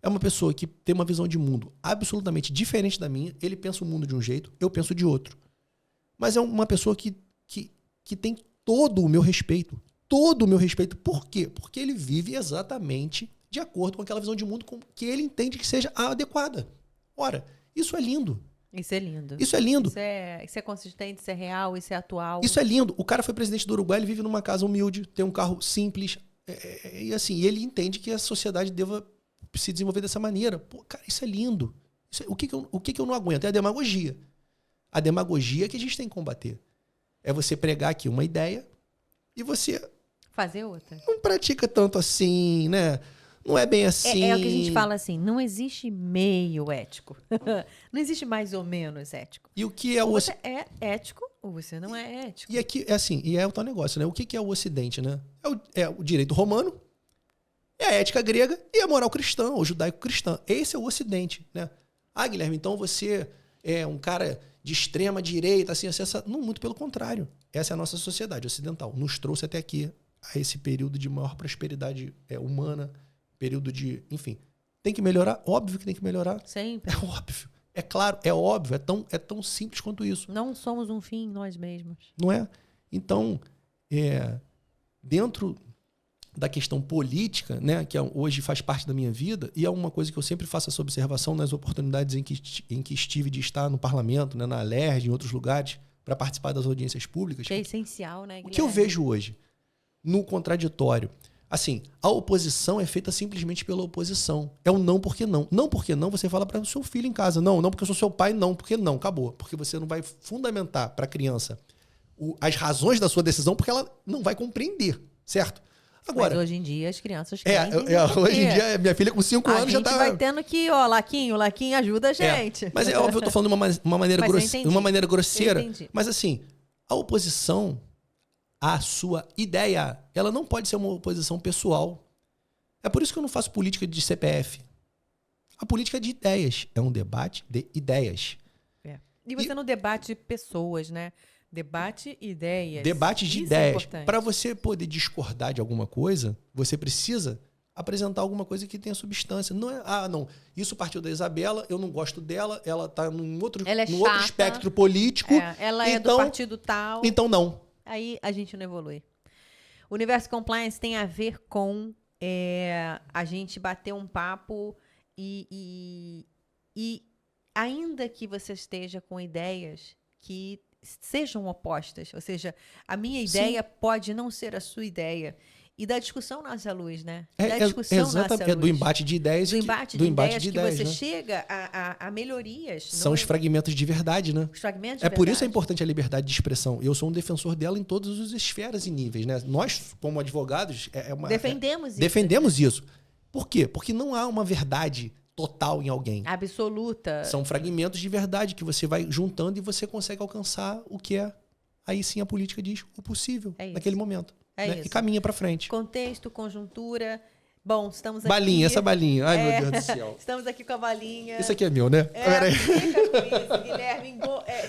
É uma pessoa que tem uma visão de mundo absolutamente diferente da minha. Ele pensa o mundo de um jeito, eu penso de outro. Mas é uma pessoa que tem todo o meu respeito. Todo o meu respeito. Por quê? Porque ele vive exatamente de acordo com aquela visão de mundo que ele entende que seja a adequada. Ora, isso é lindo. Isso é lindo. Isso é lindo. Isso é consistente, isso é real, isso é atual. Isso é lindo. O cara foi presidente do Uruguai, ele vive numa casa humilde, tem um carro simples. E assim, ele entende que a sociedade deva se desenvolver dessa maneira. Pô, cara, isso é lindo. O que eu não aguento? É a demagogia. A demagogia que a gente tem que combater. É você pregar aqui uma ideia e você... fazer outra. Não pratica tanto assim, né? Não é bem assim. É o que a gente fala assim, não existe meio ético. Não existe mais ou menos ético. E o que é ou você é ético ou você não é ético. E aqui é assim, e é o tal negócio, né? O que é o Ocidente, né? É o direito romano, é a ética grega e a moral cristã, ou judaico-cristã. Esse é o Ocidente, né? Ah, Guilherme, então você é um cara de extrema direita, assim, não, muito pelo contrário. Essa é a nossa sociedade ocidental. Nos trouxe até aqui, a esse período de maior prosperidade humana, período de... Enfim, tem que melhorar? Óbvio que tem que melhorar. Sempre. É óbvio. É claro, é óbvio. É tão simples quanto isso. Não somos um fim em nós mesmos. Não é? Então, dentro da questão política, né, que hoje faz parte da minha vida, e é uma coisa que eu sempre faço essa observação nas oportunidades em que estive de estar no parlamento, né, na Alerj, em outros lugares, para participar das audiências públicas. Que é essencial, né, Guilherme? O que eu vejo hoje, no contraditório, assim, a oposição é feita simplesmente pela oposição. É o não porque não. Não porque não, você fala para o seu filho em casa. Não porque eu sou seu pai, não porque não. Acabou. Porque você não vai fundamentar para a criança as razões da sua decisão, porque ela não vai compreender, certo? Agora, mas hoje em dia as crianças querem hoje em dia, minha filha com 5 anos já tá... A gente vai tendo que, ó, Laquinho ajuda a gente. Mas é óbvio, eu tô falando de uma maneira grosseira. Mas assim, a oposição à sua ideia, ela não pode ser uma oposição pessoal. É por isso que eu não faço política de CPF. A política é de ideias. É um debate de ideias. E você não debate pessoas, né? Debate ideias. Debates de ideias. Para você poder discordar de alguma coisa, você precisa apresentar alguma coisa que tenha substância. Não é, não, isso partiu da Isabela, eu não gosto dela, ela está num outro espectro político. Ela é do partido tal. Então não. Aí a gente não evolui. O Universo Compliance tem a ver com a gente bater um papo e ainda que você esteja com ideias que sejam opostas, ou seja, a minha ideia pode não ser a sua ideia. E da discussão nasce a luz, né? Da discussão nasce a luz. Do embate de ideias. Do embate de ideias que você chega a melhorias. São os fragmentos de verdade, né? Os fragmentos de verdade. Por isso é importante a liberdade de expressão. Eu sou um defensor dela em todas as esferas e níveis, né? Nós, como advogados... defendemos isso. Por quê? Porque não há uma verdade total em alguém. Absoluta. São fragmentos de verdade que você vai juntando e você consegue alcançar o que é, aí sim a política diz, o possível naquele momento. Né? E caminha para frente. Contexto, conjuntura. Bom, estamos aqui... Balinha, essa balinha. Ai, meu Deus do céu. Estamos aqui com a balinha. Isso aqui é meu, né? Fica com isso, Guilherme.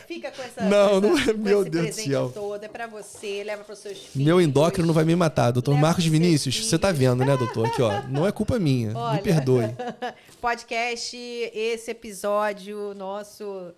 Fica com essa... Não é meu Deus do céu. Todo. É para você, leva para os seus filhos. Meu endócrino não vai me matar. Doutor Marcos Vinícius, você tá vendo, né, doutor? Aqui, ó. Não é culpa minha. Olha, me perdoe. Podcast, esse episódio nosso,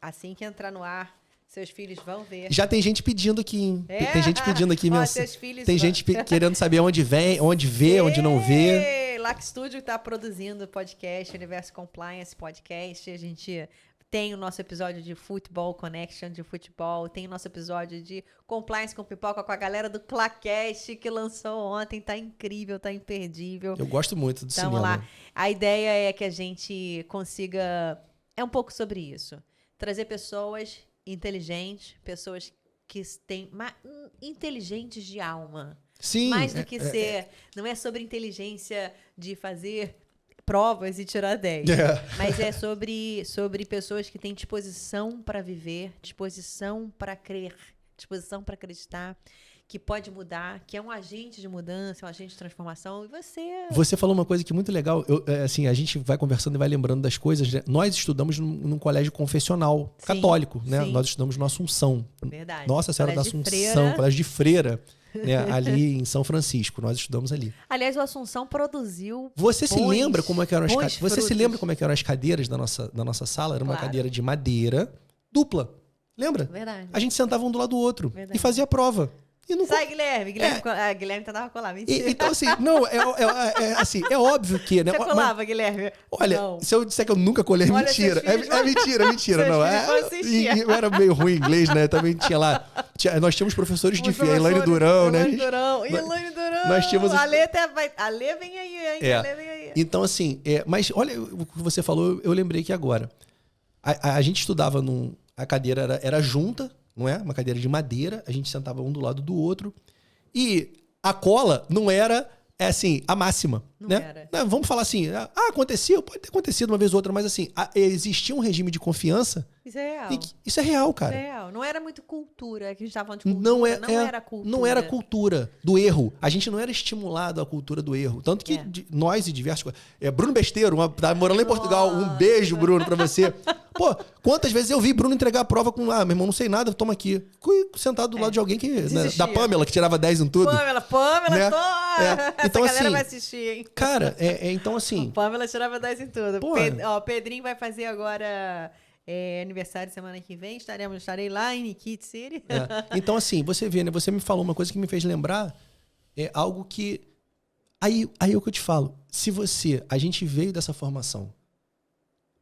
assim que entrar no ar, seus filhos vão ver. Já tem gente pedindo aqui, hein? Tem gente pedindo aqui mensagem. Tem gente querendo saber onde vem, onde vê, onde não vê. Lac Studio está produzindo podcast, Universo Compliance Podcast. A gente tem o nosso episódio de Football Connection de futebol, tem o nosso episódio de Compliance com Pipoca com a galera do Clacast, que lançou ontem. Tá incrível, tá imperdível. Eu gosto muito do cinema. Vamos lá. A ideia é que a gente consiga... É um pouco sobre isso. Trazer pessoas inteligentes, pessoas que têm inteligentes de alma. Sim. Mais do que ser... Não é sobre inteligência de fazer provas e tirar 10. Mas é sobre pessoas que têm disposição para viver, disposição para crer, disposição para acreditar, que pode mudar, que é um agente de mudança, um agente de transformação. E você... Você falou uma coisa que é muito legal. Assim, a gente vai conversando e vai lembrando das coisas. Né? Nós estudamos num colégio confessional católico, né? Sim. Nós estudamos no Assunção. Verdade. Nossa Senhora da Assunção, colégio de freira, né? Ali em São Francisco. Nós estudamos ali. Aliás, o Assunção produziu Você se lembra como é que eram as bons Você se frutos. lembra como é que eram as cadeiras da nossa sala? Era uma Claro. cadeira de madeira dupla. Lembra? Verdade. A gente sentava um do lado do outro Verdade. e fazia a prova. E não Sai, Guilherme. Guilherme tentava colar. Mentira. então, assim, não, assim, é óbvio que, né? Você colava, Guilherme? Olha, Não. se eu disser que eu nunca colei, é Olha, mentira. seus filhos É mentira. seus Não, filhos vão assistir. eu era meio ruim em inglês, né? Também tinha lá. Nós tínhamos professores de FIA, Elaine Durão, né? Elaine Durão. Elaine Durão. Nós tínhamos... A Lê vem aí, hein? A Lê vem aí. Então, assim, mas olha o que você falou, eu lembrei que agora. A gente estudava a cadeira era junta, não é? Uma cadeira de madeira, a gente sentava um do lado do outro. E a cola não era, assim, a máxima. Não né? era. Não, vamos falar assim, aconteceu, pode ter acontecido uma vez ou outra, mas assim, existia um regime de confiança. Isso é real. Isso é real, cara. Isso é real. Não era muito cultura, que a gente estava falando de cultura. Não era cultura. Não era cultura do erro. A gente não era estimulado à cultura do erro. Tanto que nós e diversos... Bruno Besteiro, tá morando lá em Portugal. Um beijo, Bruno, pra você. Pô, quantas vezes eu vi Bruno entregar a prova com... meu irmão, não sei nada, toma aqui. Fui sentado do lado de alguém que... Né, da Pamela, que tirava 10 em tudo. Pamela, né? Então, essa galera assim, vai assistir, hein? Cara, então assim... Pamela tirava 10 em tudo. Pô, Pedrinho vai fazer agora... aniversário semana que vem, estarei lá em Nikit City. Então, assim, você vê, né? Você me falou uma coisa que me fez lembrar algo que... Aí é o que eu te falo. Se a gente veio dessa formação,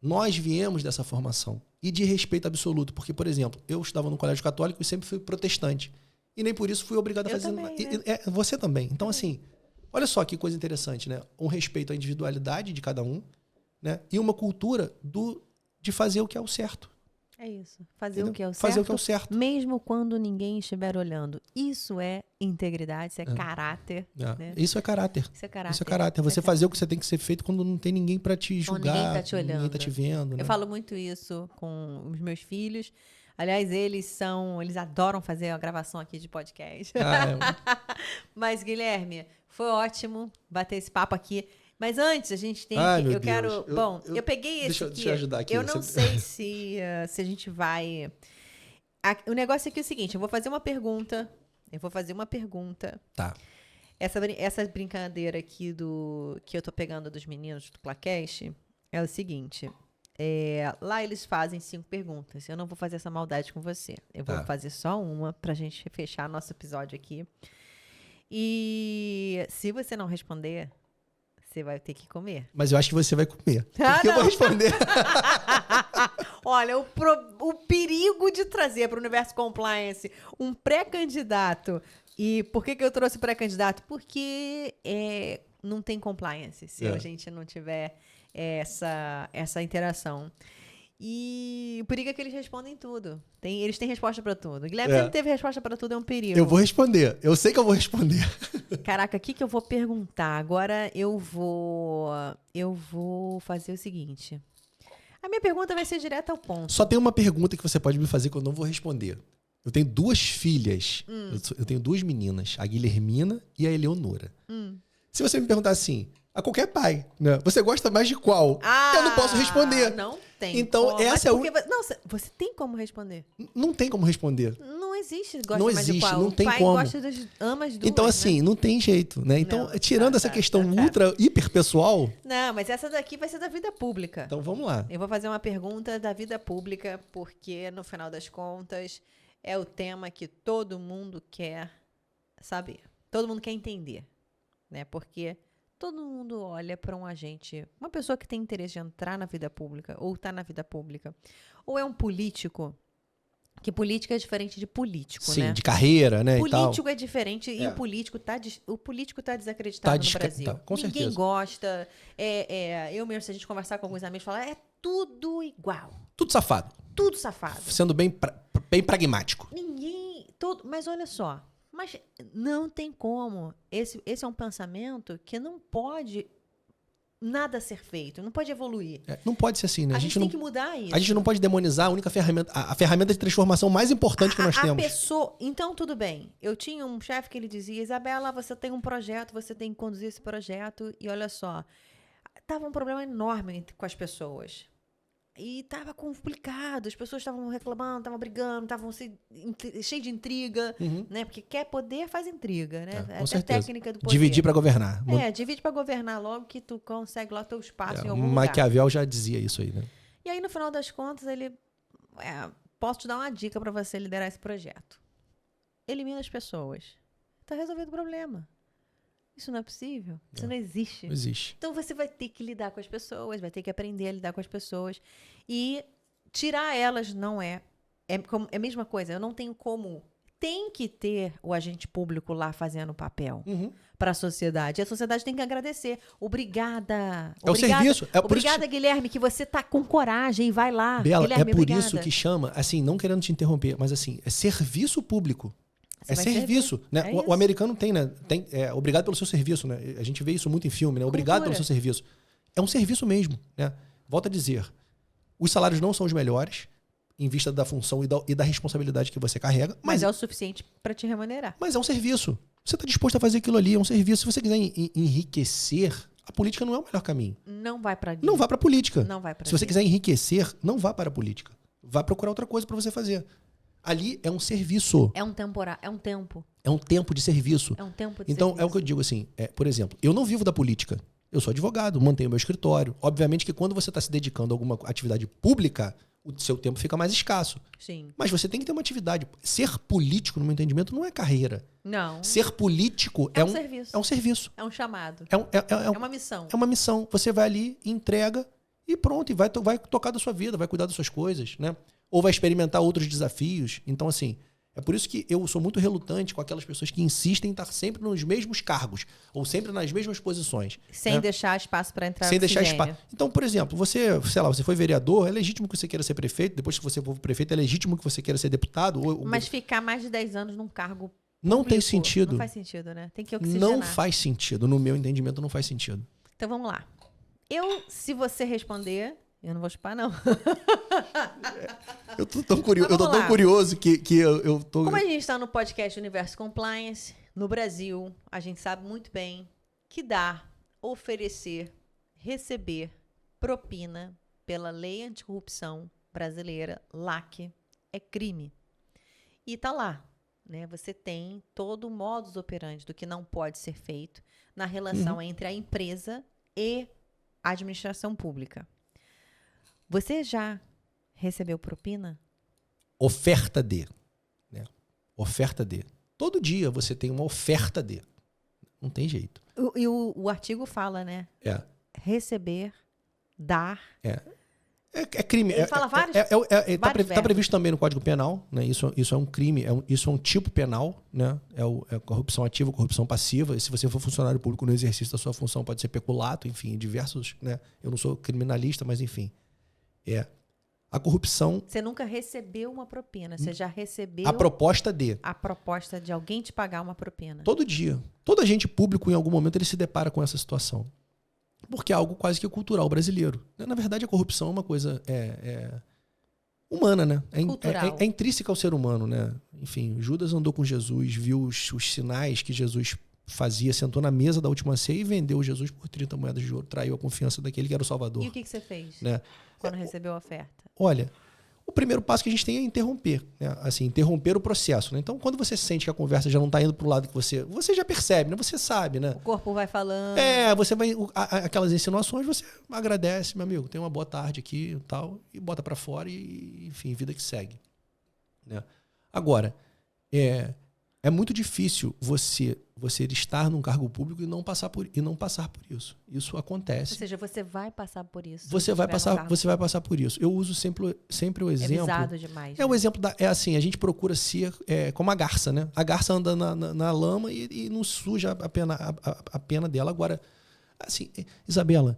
nós viemos dessa formação, e de respeito absoluto, porque, por exemplo, eu estudava no colégio católico e sempre fui protestante. E nem por isso fui obrigado a fazer... Também, né? Você também. Então, assim, olha só que coisa interessante, né? Um respeito à individualidade de cada um, né? E uma cultura de fazer o que é o certo. É isso. Fazer o que é o certo. Fazer o que é o certo. Mesmo quando ninguém estiver olhando. Isso é integridade, isso é caráter. Né? Isso é caráter. Isso é caráter. Isso é caráter. Você fazer o que você tem que ser feito quando não tem ninguém para te julgar. Ninguém tá te olhando. Ninguém tá te vendo. Né? Eu falo muito isso com os meus filhos. Aliás, eles adoram fazer a gravação aqui de podcast. Mas, Guilherme, foi ótimo bater esse papo aqui. Mas antes, a gente tem que... Eu quero... Bom, eu peguei esse aqui. Deixa eu ajudar aqui. Eu não sei se a gente vai... O negócio aqui é o seguinte, eu vou fazer uma pergunta. Tá. Essa brincadeira aqui que eu tô pegando dos meninos do Placast é o seguinte. Lá eles fazem 5 perguntas. Eu não vou fazer essa maldade com você. Eu vou fazer só uma pra gente fechar nosso episódio aqui. E se você não responder... Você vai ter que comer. Mas eu acho que você vai comer. Porque eu vou responder. Olha, o perigo de trazer para o Universo Compliance um pré-candidato. E por que eu trouxe pré-candidato? Porque não tem compliance se a gente não tiver essa interação. E o perigo é que eles respondem tudo. Eles têm resposta para tudo. Guilherme sempre teve resposta para tudo, é um perigo. Eu vou responder. Eu sei que eu vou responder. Caraca, o que eu vou perguntar? Agora eu vou fazer o seguinte. A minha pergunta vai ser direta ao ponto. Só tem uma pergunta que você pode me fazer que eu não vou responder. Eu tenho 2 filhas. Eu tenho 2 meninas, a Guilhermina e a Eleonora. Se você me perguntar assim, a qualquer pai, né? Você gosta mais de qual? Eu não posso responder. Não tem. Então, como. essa Não, você tem como responder. Não tem como responder. Não existe Não mais existe, de qual. não tem o pai como. gosta ama as duas, Então, assim, né? não tem jeito, né? Então, Não, tirando essa questão hiper pessoal... Não, mas essa daqui vai ser da vida pública. Então, vamos lá. Eu vou fazer uma pergunta da vida pública, porque, no final das contas, é o tema que todo mundo quer saber. Todo mundo quer entender, né? Porque... todo mundo olha para um agente, uma pessoa que tem interesse de entrar na vida pública ou está na vida pública, ou é um político, que política é diferente de político, Sim, né? de carreira, né? Político é diferente e o político tá desacreditado no Brasil. Com Ninguém certeza. gosta. Eu mesmo, se a gente conversar com alguns amigos, falar, é tudo igual. Tudo safado. Tudo safado. Sendo bem pragmático. Mas olha só. Mas não tem como. Esse é um pensamento que não pode nada a ser feito, não pode evoluir. Não pode ser assim, né? A gente não, tem que mudar isso. A gente não pode demonizar a única ferramenta, a ferramenta de transformação mais importante que nós temos. Então, tudo bem. Eu tinha um chefe que ele dizia, Isabela, você tem um projeto, você tem que conduzir esse projeto. E olha só, tava um problema enorme com as pessoas. E tava complicado, as pessoas estavam reclamando, estavam brigando, estavam cheias de intriga, né? Porque quer poder, faz intriga, né? Com certeza. Técnica do poder. Dividir para governar. Divide para governar logo que tu consegue lá teu espaço em algum lugar. Maquiavel já dizia isso aí, né? E aí, no final das contas, ele... posso te dar uma dica para você liderar esse projeto. Elimina as pessoas. Tá resolvido o problema. Isso não é possível. Isso não existe. Não existe. Então, você vai ter que lidar com as pessoas, vai ter que aprender a lidar com as pessoas. E tirar elas não é... É a mesma coisa. Eu não tenho como... Tem que ter o agente público lá fazendo o papel para a sociedade. E a sociedade tem que agradecer. Obrigada. É o serviço. Obrigada, Guilherme, que você tá com coragem e vai lá. Bela, Guilherme, é por obrigada. isso que chama, assim, não querendo te interromper, mas assim, é serviço público. É serviço, né? O americano tem, né? Obrigado pelo seu serviço, né? A gente vê isso muito em filme, né? Obrigado pelo seu serviço. É um serviço mesmo, né? Volto a dizer, os salários não são os melhores em vista da função e da responsabilidade que você carrega. Mas é o suficiente para te remunerar. Mas é um serviço. Você está disposto a fazer aquilo ali, é um serviço. Se você quiser enriquecer, a política não é o melhor caminho. Não vai para Não vá para a política. Não vai para Se você quiser enriquecer, não vá para a política. Vá procurar outra coisa para você fazer. Ali é um serviço. É um temporário, é um tempo. É um tempo de serviço. É um tempo de então, serviço. é o que eu digo assim, por exemplo, eu não vivo da política. Eu sou advogado, mantenho meu escritório. Obviamente que quando você está se dedicando a alguma atividade pública, o seu tempo fica mais escasso. Sim. Mas você tem que ter uma atividade. Ser político, no meu entendimento, não é carreira. Não. Ser político é um serviço. É um serviço. É um chamado. É uma missão. É uma missão. Você vai ali, entrega e pronto. E vai tocar da sua vida, vai cuidar das suas coisas, né? Ou vai experimentar outros desafios. Então, assim, é por isso que eu sou muito relutante com aquelas pessoas que insistem em estar sempre nos mesmos cargos ou sempre nas mesmas posições. Sem deixar espaço para entrar. Sem deixar espaço. Então, por exemplo, você, sei lá, você foi vereador, é legítimo que você queira ser prefeito. Depois que você for prefeito, é legítimo que você queira ser deputado. Mas ficar mais de 10 anos num cargo não tem sentido. Não faz sentido, né? Tem que oxigenar. Não faz sentido. No meu entendimento, não faz sentido. Então, vamos lá. Se você responder... Eu não vou chupar, não. Eu tô tão curioso que eu tô... Como a gente está no podcast Universo Compliance, no Brasil, a gente sabe muito bem que dar, oferecer, receber propina pela Lei Anticorrupção Brasileira, LAC, é crime. E tá lá, né? Você tem todo o modus operandi do que não pode ser feito na relação entre a empresa e a administração pública. Você já recebeu propina? Oferta de. Né? Oferta de. Todo dia você tem uma oferta de. Não tem jeito. E o artigo fala, né? Receber, dar. É crime. Ele fala vários. Está previsto também no Código Penal. Né? Isso é um crime. Isso é um tipo penal. Né? É corrupção ativa, corrupção passiva. E se você for funcionário público no exercício da sua função, pode ser peculato, enfim, diversos. Né? Eu não sou criminalista, mas enfim. A corrupção... Você nunca recebeu uma propina, você já recebeu... A proposta de alguém te pagar uma propina. Todo dia. Todo agente público, em algum momento, ele se depara com essa situação. Porque é algo quase que cultural brasileiro. Na verdade, a corrupção é uma coisa humana, né? É intrínseca ao ser humano, né? Enfim, Judas andou com Jesus, viu os sinais que Jesus fazia, sentou na mesa da última ceia e vendeu Jesus por 30 moedas de ouro, traiu a confiança daquele que era o Salvador. E o que você fez, né? Quando recebeu a oferta? Olha, o primeiro passo que a gente tem é interromper, né? Assim, interromper o processo, né? Então, quando você sente que a conversa já não está indo para o lado que você já percebe, né? Você sabe, né? O corpo vai falando. Você vai... Aquelas insinuações, você agradece, meu amigo, tenha uma boa tarde aqui e tal, e bota para fora e, enfim, vida que segue. Né? Agora, é muito difícil você estar num cargo público e não passar por isso. Isso acontece. Ou seja, você vai passar por isso. Você vai passar por isso. Eu uso sempre o exemplo. É visado demais. O exemplo assim, a gente procura ser como a garça, né? A garça anda na lama e não suja a pena dela. Agora, assim, Isabela,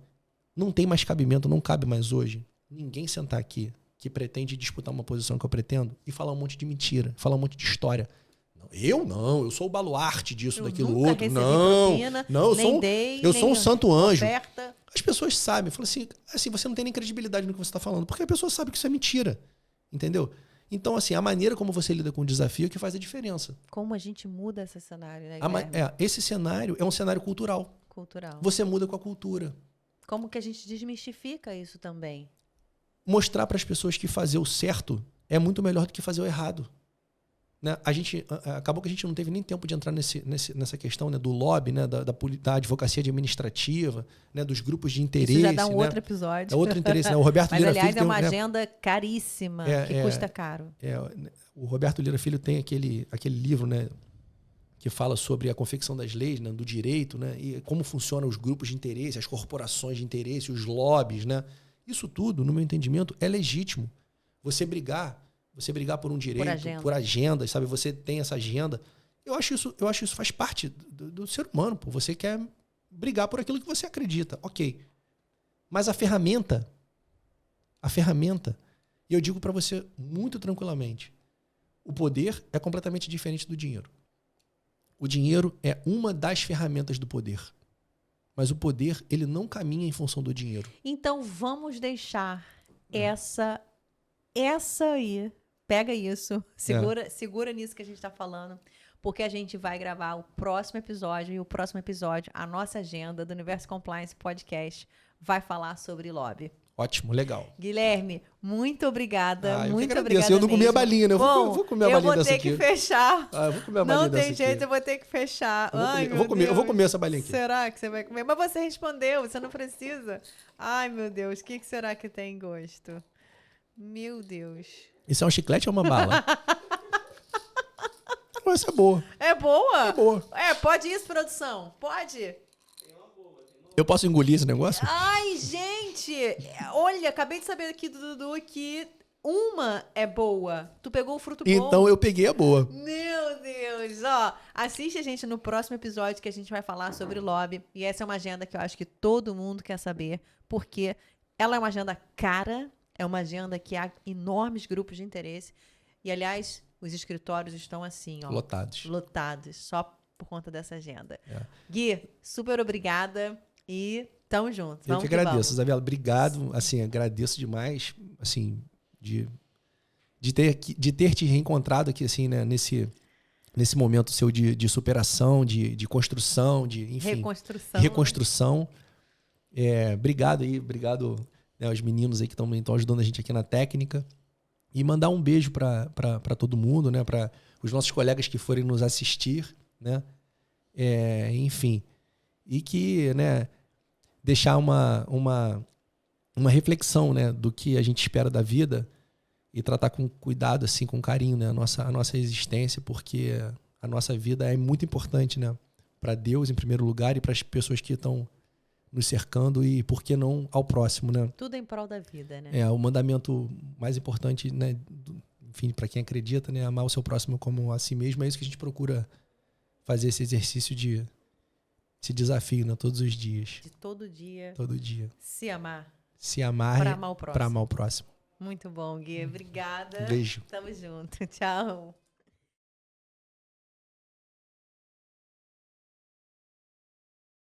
não tem mais cabimento, não cabe mais hoje ninguém sentar aqui que pretende disputar uma posição que eu pretendo e falar um monte de mentira, falar um monte de história. eu sou o baluarte disso, Eu daquilo nunca outro. recebi Não, propina, não, eu sou um santo anjo. Oferta. As pessoas sabem, falam assim, você não tem nem credibilidade no que você está falando, porque a pessoa sabe que isso é mentira, entendeu? Então, assim, a maneira como você lida com o desafio é que faz a diferença. Como a gente muda esse cenário, né, Guilherme? Esse cenário é um cenário cultural. Cultural. Você muda com a cultura. Como que a gente desmistifica isso também? Mostrar para as pessoas que fazer o certo é muito melhor do que fazer o errado. Né? Acabou que a gente não teve nem tempo de entrar nessa questão, né, do lobby, né, da advocacia administrativa, né, dos grupos de interesse. Isso já dá um né? outro episódio. É outro interesse. Né? O Roberto Mas, Lira aliás, Filho é uma tem, agenda caríssima, que custa caro. O Roberto Lira Filho tem aquele livro, né, que fala sobre a confecção das leis, né, do direito, né, e como funcionam os grupos de interesse, as corporações de interesse, os lobbies. Né? Isso tudo, no meu entendimento, é legítimo. Você brigar por um direito, por agenda, sabe? Você tem essa agenda. Eu acho isso faz parte do ser humano. Pô. Você quer brigar por aquilo que você acredita. Ok. Mas a ferramenta, e eu digo para você muito tranquilamente, o poder é completamente diferente do dinheiro. O dinheiro é uma das ferramentas do poder. Mas o poder, ele não caminha em função do dinheiro. Então, vamos deixar essa aí. Pega isso, segura nisso que a gente está falando, porque a gente vai gravar o próximo episódio, e o próximo episódio, a nossa agenda do Universo Compliance Podcast vai falar sobre lobby. Ótimo, legal. Guilherme, muito obrigada. Muito eu obrigada. Eu não comi a balinha, né? Eu vou comer a balinha dessa aqui. Eu vou ter que fechar. Eu vou comer a balinha não dessa tem aqui. jeito, eu vou ter que fechar. Eu vou comer essa balinha aqui. Será que você vai comer? Mas você respondeu, você não precisa. Ai, meu Deus, o que será que tem em gosto? Meu Deus. Isso é um chiclete ou uma bala? Essa é boa. É boa? É boa. Pode isso, produção? Pode? Eu posso engolir esse negócio? Ai, gente! Olha, acabei de saber aqui do Dudu que uma é boa. Tu pegou o fruto bom. Então eu peguei a boa. Meu Deus! Ó, assiste a gente no próximo episódio que a gente vai falar sobre lobby. E essa é uma agenda que eu acho que todo mundo quer saber, porque ela é uma agenda cara, é uma agenda que há enormes grupos de interesse. E, aliás, os escritórios estão assim, ó. Lotados, só por conta dessa agenda. Gui, super obrigada e tamo junto. Eu que agradeço, Isabela. Obrigado. Assim, agradeço demais, assim, de ter te reencontrado aqui, assim, né, nesse momento seu de superação, de construção, enfim, reconstrução. Obrigado aí, obrigado, né, aos meninos aí que estão ajudando a gente aqui na técnica. E mandar um beijo para todo mundo, né, para os nossos colegas que forem nos assistir, né, enfim. E que, né, deixar uma reflexão, né, do que a gente espera da vida e tratar com cuidado, assim, com carinho, né, a nossa existência, porque a nossa vida é muito importante, né, para Deus em primeiro lugar e para as pessoas que estão nos cercando e, por que não, ao próximo, né? Tudo em prol da vida, né? O mandamento mais importante, né, enfim, para quem acredita, né, amar o seu próximo como a si mesmo. É isso que a gente procura fazer, esse exercício esse desafio, né, todos os dias. De todo dia. Todo dia. Se amar. Se amar para amar o próximo. Para amar o próximo. Muito bom, Gui. Obrigada. Beijo. Tamo junto. Tchau.